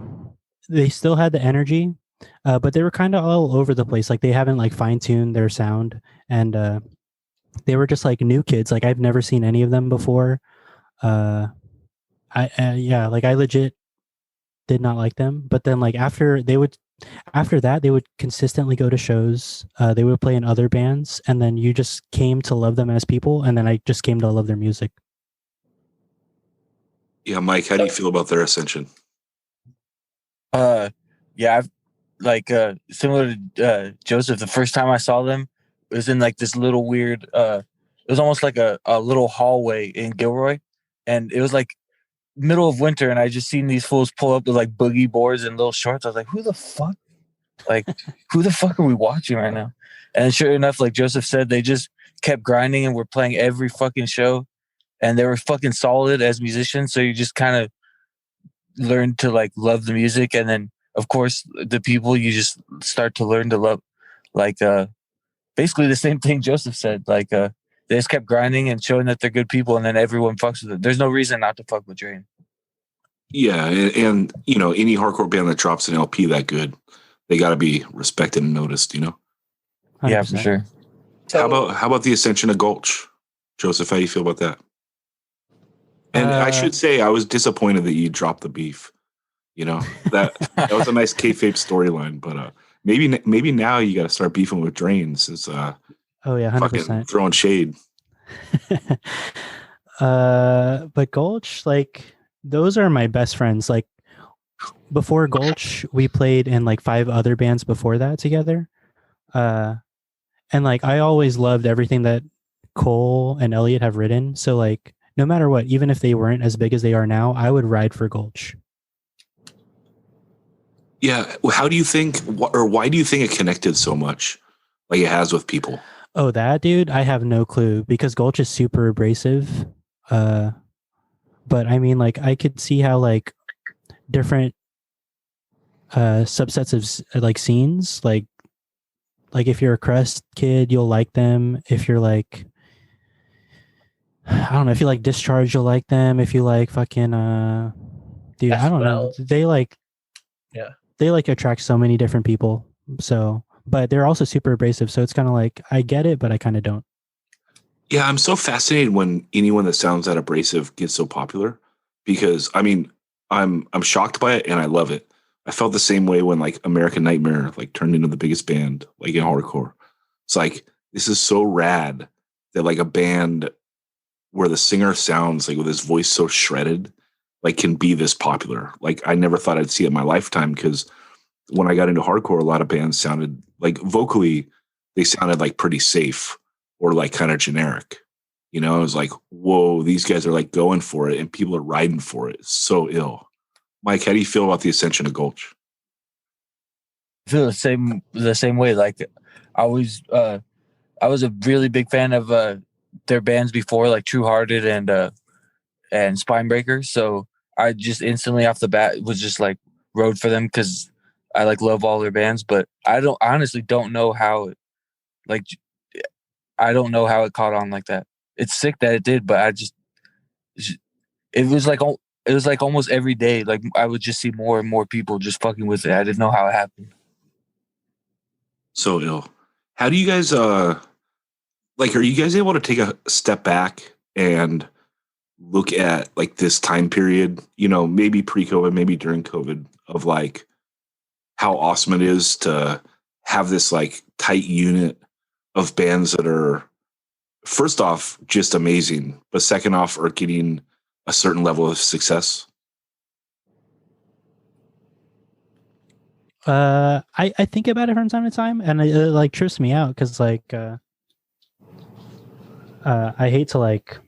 they still had the energy, but they were kind of all over the place. Like they haven't like fine-tuned their sound, and they were just like new kids. Like I've never seen any of them before. I legit did not like them. But then like after that they would consistently go to shows. They would play in other bands, and then you just came to love them as people, and then I just came to love their music. Yeah, Mike, how do you feel about their ascension? Yeah, I've like similar to Joseph. The first time I saw them, it was in like this little weird. It was almost like a little hallway in Gilroy, and it was like middle of winter, and I just seen these fools pull up with like boogie boards and little shorts. I was like, who the fuck? Like, who the fuck are we watching right now? And sure enough, like Joseph said, they just kept grinding and were playing every fucking show, and they were fucking solid as musicians. So you just kind of learn to like love the music, and then of course the people you just start to learn to love, like basically the same thing Joseph said. Like they just kept grinding and showing that they're good people, and then everyone fucks with it. There's no reason not to fuck with Drain. Yeah, and you know, any hardcore band that drops an LP that good, they got to be respected and noticed. You know. 100%. Yeah, for sure. So, How about the ascension of Gulch, Joseph? How do you feel about that? And I should say, I was disappointed that you dropped the beef. You know, that was a nice kayfabe storyline, but maybe now you got to start beefing with Drains. It's Oh yeah, fucking 100%. throwing shade. But Gulch, like those are my best friends. Like before Gulch, we played in like 5 other bands before that together. And like I always loved everything that Cole and Elliot have written. So like no matter what, even if they weren't as big as they are now, I would ride for Gulch. Yeah, how do you think, or why do you think it connected so much, like it has with people? Oh, that dude, I have no clue because Gulch is super abrasive. But I mean, like I could see how like different subsets of like scenes, like if you're a crust kid, you'll like them. If you're like, I don't know, if you like Discharge, you'll like them. If you like fucking dude, I don't know. They like attract so many different people. So, but they're also super abrasive. So it's kind of like I get it, but I kind of don't. Yeah, I'm so fascinated when anyone that sounds that abrasive gets so popular, because I mean, I'm shocked by it and I love it. I felt the same way when like American Nightmare like turned into the biggest band like in hardcore. It's like this is so rad that like a band where the singer sounds like with his voice so shredded like can be this popular. Like I never thought I'd see it in my lifetime, because when I got into hardcore, a lot of bands sounded like vocally, they sounded like pretty safe or like kind of generic. You know, I was like, whoa, these guys are like going for it and people are riding for it. It's so ill. Mike, how do you feel about the ascension of Gulch? I feel the same way. Like I was a really big fan of their bands before, like True Hearted and Spinebreaker. So I just instantly off the bat was just like rode for them because I like love all their bands. But I honestly don't know how like I don't know how it caught on like that. It's sick that it did, but it was like almost every day. Like I would just see more and more people just fucking with it. I didn't know how it happened. So ill. How do you guys like, are you guys able to take a step back and look at like this time period, you know, maybe pre-COVID, maybe during COVID, of like how awesome it is to have this like tight unit of bands that are, first off, just amazing, but second off, are getting a certain level of success? I think about it from time to time, and it like trips me out because like I hate to like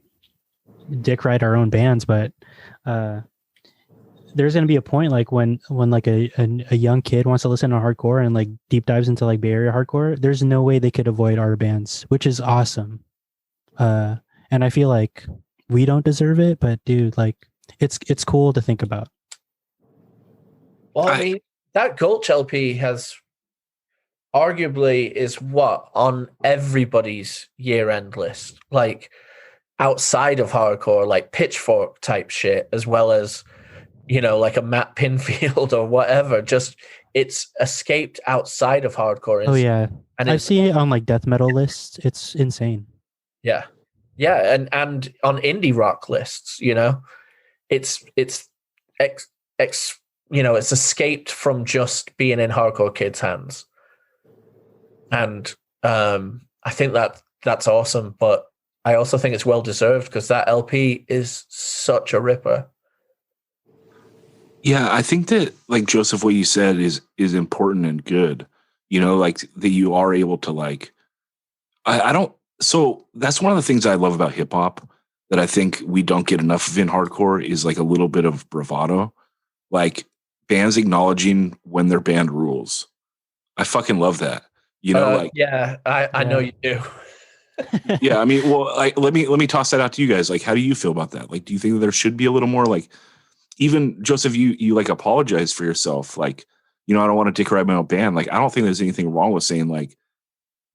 dick ride our own bands, but there's gonna be a point like when like a young kid wants to listen to hardcore and like deep dives into like Bay Area hardcore. There's no way they could avoid our bands, which is awesome. And I feel like we don't deserve it, but dude, like it's cool to think about. well, I mean, that Gulch LP has arguably is what on everybody's year-end list, like outside of hardcore, like Pitchfork type shit, as well as, you know, like a Matt Pinfield or whatever. Just it's escaped outside of hardcore. Oh yeah, and I've seen it on like death metal lists. It's insane. Yeah, and on indie rock lists, you know, it's you know, it's escaped from just being in hardcore kids' hands, and I think that's awesome. But I also think it's well deserved because that LP is such a ripper. Yeah, I think that like Joseph, what you said is important and good. You know, like that you are able to like I don't so that's one of the things I love about hip hop that I think we don't get enough of in hardcore is like a little bit of bravado. Like bands acknowledging when their band rules. I fucking love that. You know, like Yeah, I know you do. yeah, I mean, well, like let me toss that out to you guys. Like, how do you feel about that? Like, do you think that there should be a little more like even Joseph, you like apologize for yourself. Like, you know, I don't want to dick ride my own band. Like, I don't think there's anything wrong with saying like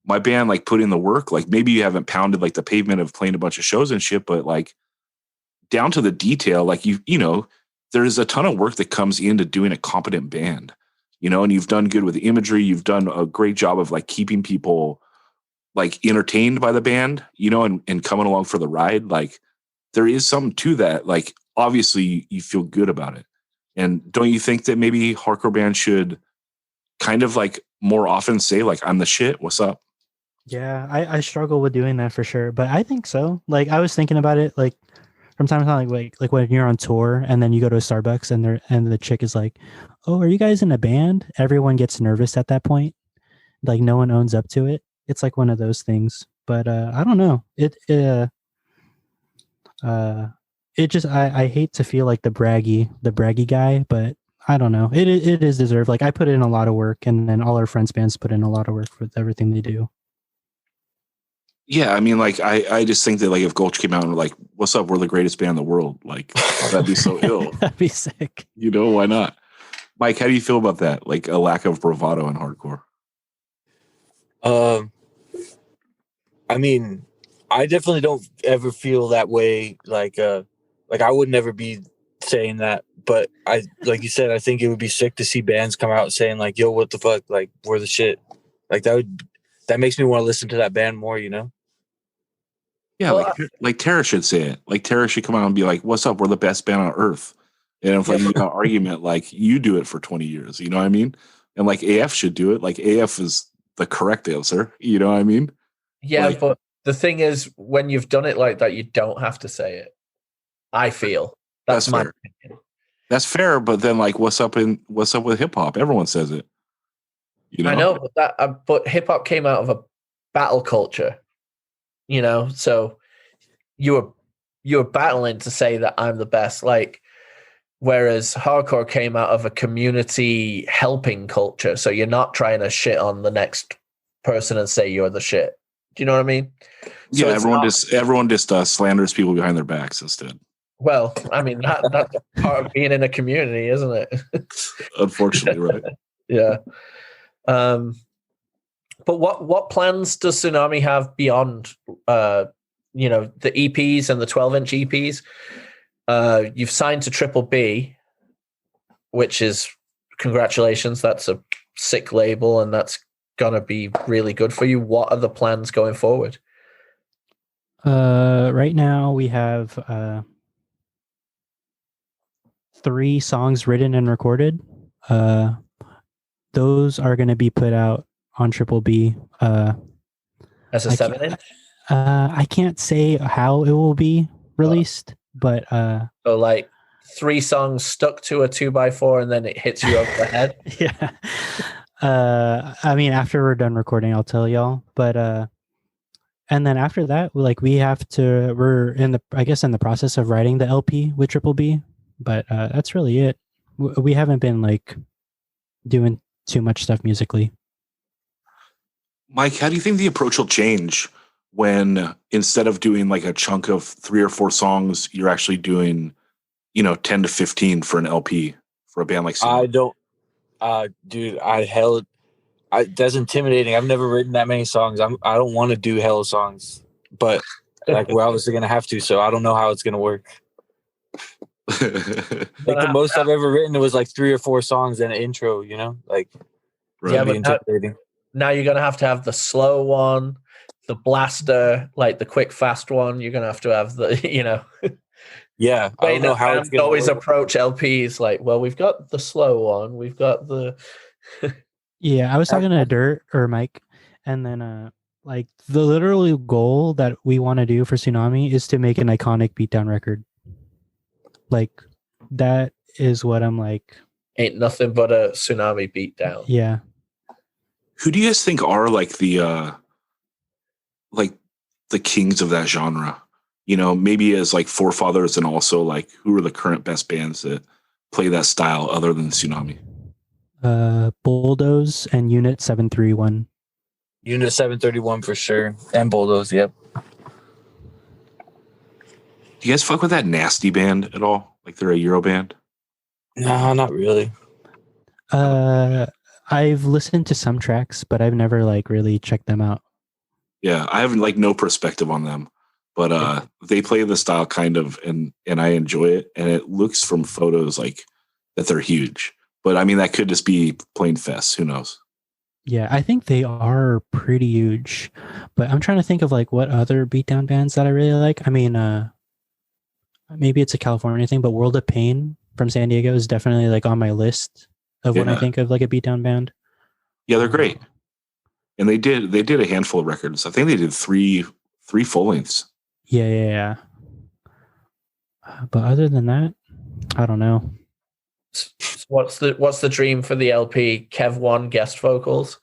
my band like put in the work. Like maybe you haven't pounded like the pavement of playing a bunch of shows and shit, but like down to the detail, like you know, there's a ton of work that comes into doing a competent band, you know, and you've done good with the imagery. You've done a great job of like keeping people like entertained by the band, you know, and coming along for the ride. Like there is something to that. Like obviously you feel good about it. And don't you think that maybe hardcore bands should kind of like more often say like, I'm the shit, what's up? Yeah, I struggle with doing that for sure, but I think so. Like I was thinking about it, like from time to time, like when you're on tour and then you go to a Starbucks and the chick is like, "Oh, are you guys in a band?" Everyone gets nervous at that point. Like no one owns up to it. It's like one of those things. But I don't know. It just I hate to feel like the braggy guy, but I don't know. It is deserved. Like I put in a lot of work, and then all our friends bands put in a lot of work with everything they do. Yeah, I mean, like I just think that like if Gulch came out and were like, "What's up? We're the greatest band in the world," like that'd be so ill. That'd be sick. You know, why not? Mike, how do you feel about that? Like a lack of bravado in hardcore? I mean, I definitely don't ever feel that way. Like I would never be saying that, but I, like you said, I think it would be sick to see bands come out saying like, "Yo, what the fuck? Like, we're the shit." Like that makes me want to listen to that band more, you know? Yeah, Well, like Tara should say it. Like Tara should come out and be like, "What's up? We're the best band on earth." And if like you got an argument, like you do it for 20 years, you know what I mean? And like AF should do it. Like AF is the correct answer, you know what I mean? yeah, Like, but the thing is, when you've done it like that, you don't have to say it. I feel that's my fair. opinion. That's fair, but then like what's up with hip hop? Everyone says it. You know? I know, but hip hop came out of a battle culture, you know. So you were battling to say that I'm the best, like. Whereas hardcore came out of a community helping culture, so you're not trying to shit on the next person and say you're the shit. Do you know what I mean? So Yeah, everyone just slanders people behind their backs instead. Well, I mean that's part of being in a community, isn't it? Unfortunately, right? Yeah. But what plans does Sunami have beyond you know, the EPs and the 12-inch EPs? You've signed to Triple B, which is congratulations. That's a sick label, and that's gonna be really good for you. What are the plans going forward? Right now we have 3 songs written and recorded. Those are going to be put out on Triple B. As a 7-inch? I can't say how it will be released, but so like 3 songs stuck to a 2x4 and then it hits you over the head. Yeah. I mean, after we're done recording, I'll tell y'all. But and then after that, we're in the process of writing the LP with Triple B. But that's really it. We haven't been like doing too much stuff musically. Mike, how do you think the approach will change when instead of doing like a chunk of 3 or 4 songs, you're actually doing, 10 to 15 for an LP for a band like Sunami? I don't, dude, that's intimidating. I've never written that many songs. I don't want to do hella songs, but like we're obviously going to have to, so I don't know how it's going to work. Like the most I've ever written, it was like 3 or 4 songs and an intro, like Right. Yeah, but now you're gonna have to have the slow one, the blaster, like the quick fast one. You're gonna have the, Yeah, I don't know how it's gonna always work. approach LPs like, well, we've got the slow one, we've got the. Yeah, I was talking to Dirt or Mike, and then like the literal goal that we want to do for Sunami is to make an iconic beatdown record. Like that is what I'm like. Ain't nothing but a Tsunami beatdown. Yeah. Who do you guys think are like the kings of that genre? You know, maybe as like forefathers, and also like who are the current best bands that play that style other than Tsunami? Bulldoze and Unit 731. Unit 731 for sure. And Bulldoze, yep. Do you guys fuck with that Nasty band at all? Like they're a Euro band? No, not really. I've listened to some tracks, but I've never like really checked them out. Yeah, I have like no perspective on them, but they play the style kind of, and I enjoy it. And it looks from photos like that they're huge. But I mean, that could just be plain fest. Who knows? Yeah, I think they are pretty huge. But I'm trying to think of like what other beatdown bands that I really like. I mean, maybe it's a California thing, but World of Pain from San Diego is definitely like on my list of when I think of like a beatdown band. Yeah, they're great. And they did a handful of records. I think they did three full lengths. Yeah. But other than that, I don't know. What's the dream for the LP? Kev One guest vocals.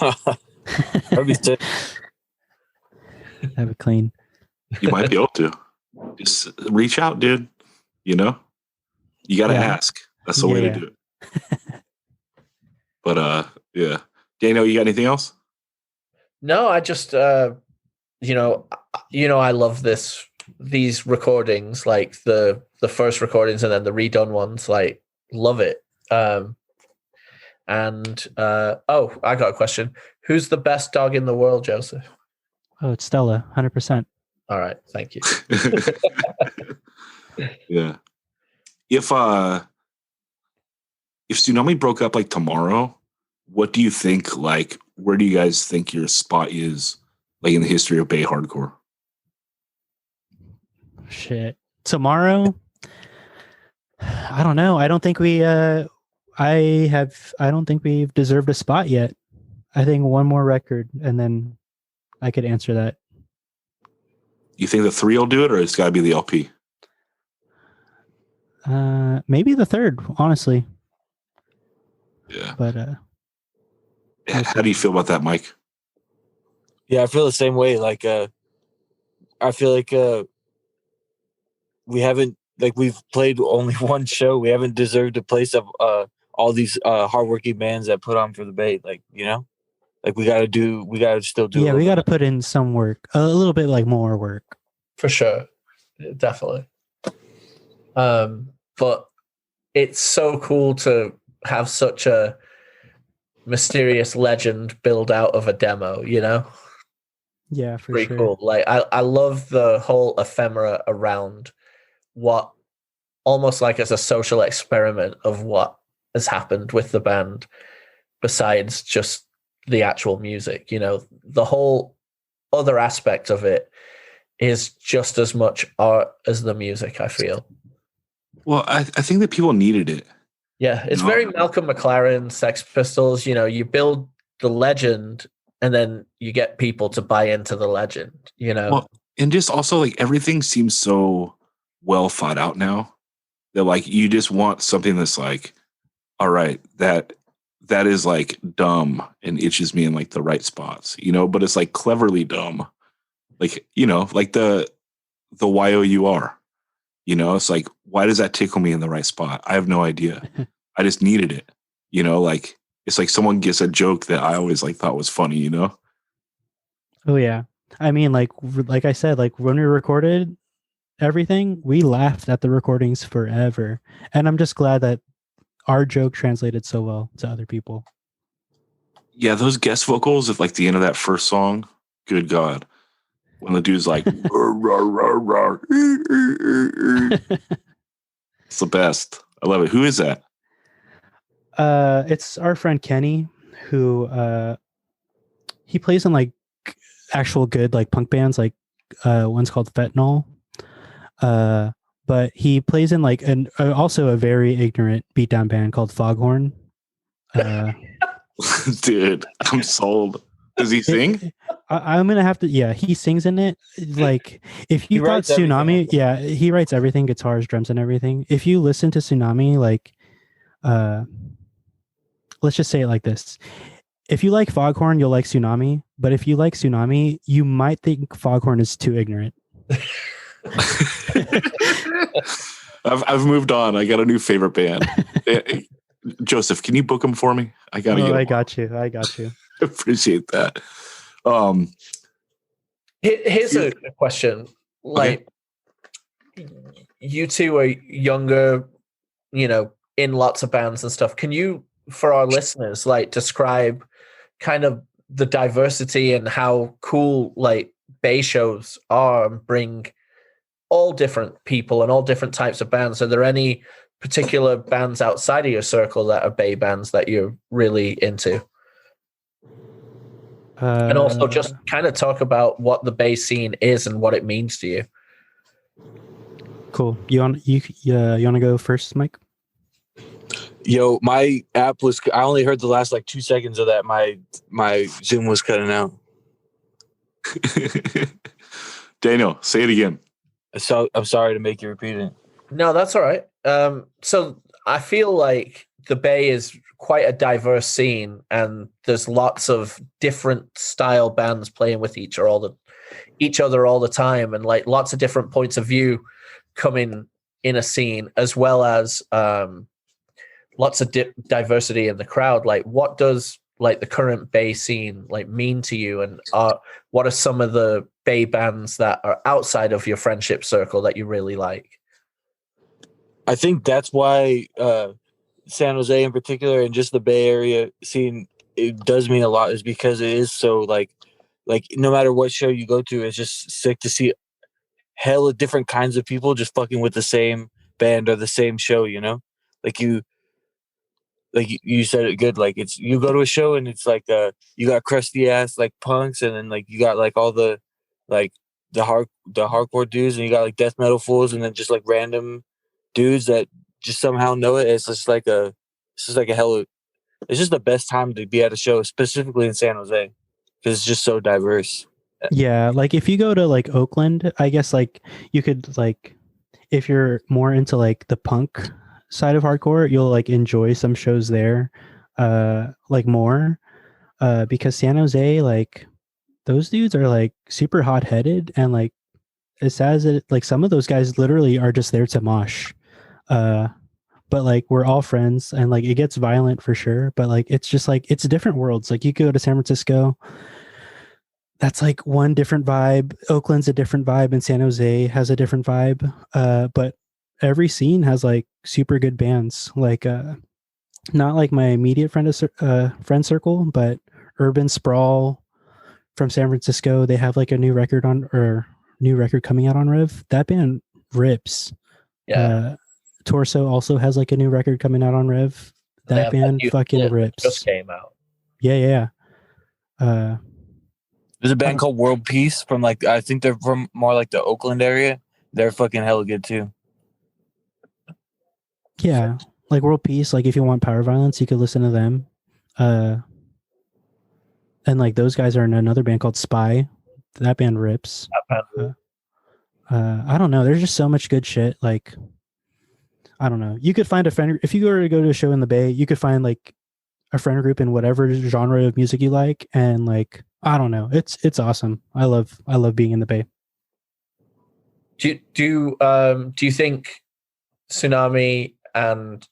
That'd be sick. Have it clean. You might be able to. Just reach out, dude. You know? You gotta ask. That's the way to do it. But yeah. Dano, you got anything else? No, I just I love these recordings, like the first recordings and then the redone ones, like love it. I got a question. Who's the best dog in the world, Joseph? Oh, it's Stella, 100%. All right, thank you. Yeah. If Sunami broke up like tomorrow, what do you think, like, where do you guys think your spot is, like, in the history of Bay hardcore? Shit. Tomorrow? I don't know. I don't think we I don't think we've deserved a spot yet. I think one more record and then I could answer that. You think the 3 will do it, or it's got to be the LP? Maybe the 3rd, honestly. Yeah. But how do you feel about that, Mike? Yeah, I feel the same way. Like, I feel like we haven't, like, we've played only one show. We haven't deserved a place of all these hardworking bands that put on for the Bay. Like, you know, like we got to still do. Yeah, we got to put in some work, a little bit like more work. For sure, definitely. But it's so cool to have such a mysterious legend build out of a demo, you know? Yeah, for pretty sure. cool. Like I love the whole ephemera around what almost like as a social experiment of what has happened with the band besides just the actual music. You know, the whole other aspect of it is just as much art as the music, I feel. Well, I think that people needed it. Yeah, it's very Malcolm McLaren, Sex Pistols. You know, you build the legend and then you get people to buy into the legend, you know? Well, and just also, like, everything seems so well thought out now that, like, you just want something that's like, all right, that is like dumb and itches me in like the right spots, you know, but it's like cleverly dumb. Like, you know, like the YOUR, you know, it's like, why does that tickle me in the right spot? I have no idea. I just needed it, you know, like, it's like someone gets a joke that I always like thought was funny, you know? Oh yeah. I mean, like I said, like when we recorded everything, we laughed at the recordings forever. And I'm just glad that our joke translated so well to other people. Yeah, those guest vocals at like the end of that first song, good God. When the dude's like, "Rah, rah, rah, rah." It's the best. I love it. Who is that? It's our friend Kenny, who he plays in like actual good like punk bands, like one's called Fentanyl. But he plays in like also a very ignorant beatdown band called Foghorn. Dude, I'm sold. Does he sing? I'm gonna have to. Yeah, he sings in it. Like if He you thought writes everything, I Tsunami, think. yeah, he writes everything, guitars, drums, and everything. If you listen to Tsunami, like, uh, let's just say it like this: if you like Foghorn, you'll like Tsunami. But if you like Tsunami, you might think Foghorn is too ignorant. I've moved on. I got a new favorite band. Joseph, can you book them for me? I gotta Oh, get. I got you. I got you. Appreciate that. Here's a question. Like, you two are younger, in lots of bands and stuff. Can you, for our listeners, like describe kind of the diversity and how cool like Bay shows are and bring all different people and all different types of bands? Are there any particular bands outside of your circle that are Bay bands that you're really into? And also just kind of talk about what the Bay scene is and what it means to you. Cool. You want to go first, Mike? Yo, my app was. I only heard the last like 2 seconds of that. My Zoom was cutting out. Daniel, say it again. So I'm sorry to make you repeat it. No, that's all right. So I feel like the Bay is quite a diverse scene, and there's lots of different style bands playing with each other all the time, and like lots of different points of view coming in a scene, as well as lots of diversity in the crowd. Like, what does like the current Bay scene like mean to you, and what are some of the Bay bands that are outside of your friendship circle that you really like? I think that's why San Jose in particular, and just the Bay Area scene, it does mean a lot, is because it is so like no matter what show you go to, it's just sick to see hella different kinds of people just fucking with the same band or the same show, like you said it good. Like, it's, you go to a show and it's like you got crusty ass like punks, and then like you got like all the like the hardcore dudes, and you got like death metal fools, and then just like random dudes that just somehow know it. It's just like a hella. It's just the best time to be at a show, specifically in San Jose, because it's just so diverse. Yeah, like if you go to like Oakland, I guess like you could like, if you're more into like the punk side of hardcore, you'll like enjoy some shows there like more because San Jose, like those dudes are like super hot-headed, and like as sad as it, like some of those guys literally are just there to mosh, but like we're all friends, and like it gets violent for sure, but like it's just like it's different worlds. Like you go to San Francisco, that's like one different vibe. Oakland's a different vibe, and San Jose has a different vibe. But every scene has like super good bands. Like not like my immediate friend circle, but Urban Sprawl from San Francisco. They have like a new record coming out on Rev. That band rips. Yeah. Torso also has like a new record coming out on Rev. That band fucking rips. Just came out. Yeah. There's a band called World Peace from like, I think they're from more like the Oakland area. They're fucking hella good too. Yeah, like World Peace. Like if you want power violence, you could listen to them. And like those guys are in another band called Spy. That band rips. I don't know. There's just so much good shit. Like, I don't know. You could find a friend if you were to go to a show in the Bay. You could find like a friend group in whatever genre of music you like, and like I don't know. It's awesome. I love being in the Bay. Do you think Sunami and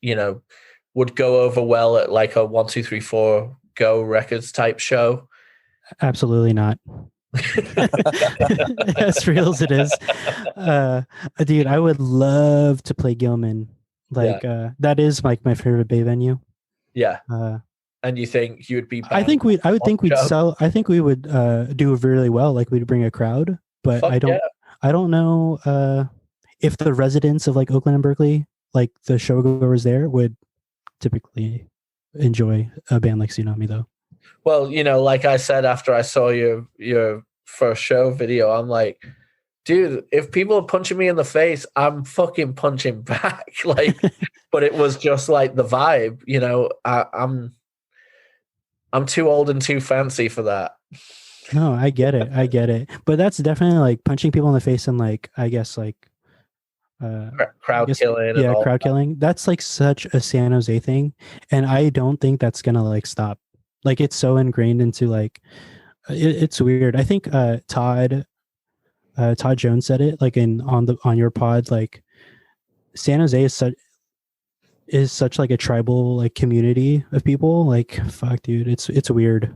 would go over well at like a 1 2 3 4 Go Records type show? Absolutely not. As real as it is, dude, I would love to play Gilman. Like that is like my favorite Bay venue. Yeah. And you think you would be? I would think we'd sell. I think we would do really well. Like we'd bring a crowd, but I don't know if the residents of like Oakland and Berkeley, like the showgoers there, would typically enjoy a band like Sunami though. Well, like I said, after I saw your first show video, I'm like, dude, if people are punching me in the face, I'm fucking punching back. Like, but it was just like the vibe, I'm too old and too fancy for that. No, I get it. I get it. But that's definitely like punching people in the face and like, I guess like, Crowd I guess, killing and yeah, all crowd that. killing. That's like such a San Jose thing. And I don't think that's going to like stop. Like it's so ingrained into like, it's weird. I think Todd Jones said it like on your pod, like San Jose is such like a tribal like community of people. Like fuck, dude, it's weird.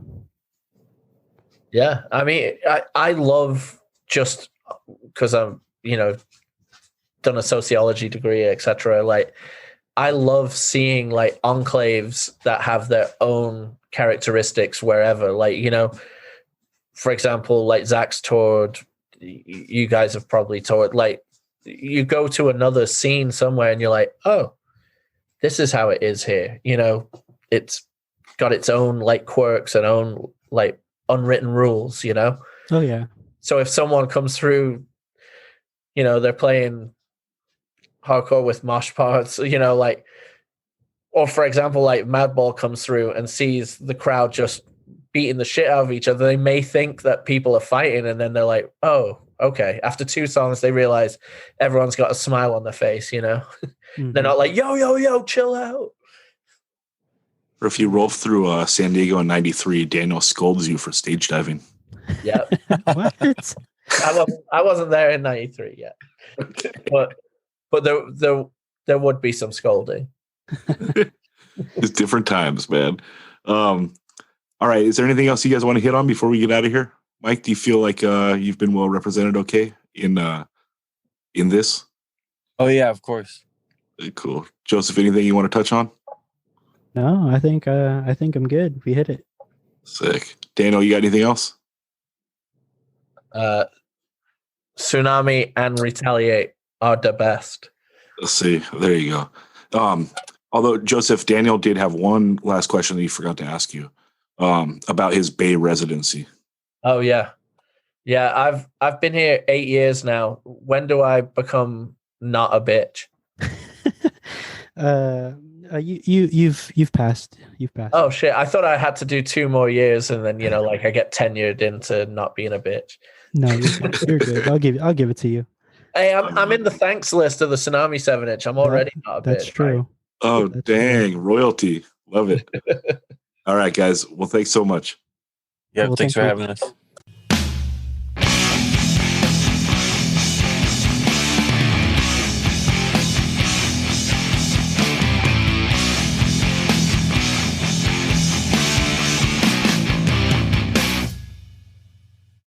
Yeah, I mean, I love just because I'm done a sociology degree, etc. Like, I love seeing like enclaves that have their own characteristics wherever. Like, for example, like Zach's toured. You guys have probably toured. Like, you go to another scene somewhere and you're like, oh, this is how it is here. It's got its own like quirks and own like unwritten rules. Oh yeah. So if someone comes through, they're playing hardcore with mosh parts, like, or for example, like Madball comes through and sees the crowd just beating the shit out of each other. They may think that people are fighting, and then they're like, oh, okay. After 2 songs, they realize everyone's got a smile on their face, Mhm. They're not like, yo, chill out. Or if you roll through San Diego in '93, Daniel scolds you for stage diving. Yeah. What? I wasn't there in '93 yet. But there would be some scolding. It's different times, man. All right. Is there anything else you guys want to hit on before we get out of here? Mike, do you feel like you've been well represented okay in this? Oh yeah, of course. Cool. Joseph, anything you want to touch on? No, I think I'm good. We hit it. Sick. Daniel, you got anything else? Sunami and Retaliate are the best. Let's see. There you go. Although Joseph, Daniel did have one last question that he forgot to ask you about his Bay residency. Oh yeah. I've been here 8 years now. When do I become not a bitch? You've passed. You've passed. Oh shit! I thought I had to do 2 more years, and then like I get tenured into not being a bitch. No, you're good. I'll give it to you. Hey, I'm in the thanks list of the Sunami 7-inch. I'm already not a bitch. That's true. Right? Oh, That's dang. Royalty. Love it. All right, guys. Well, thanks so much. Yeah, Well, thanks thank for you. having us.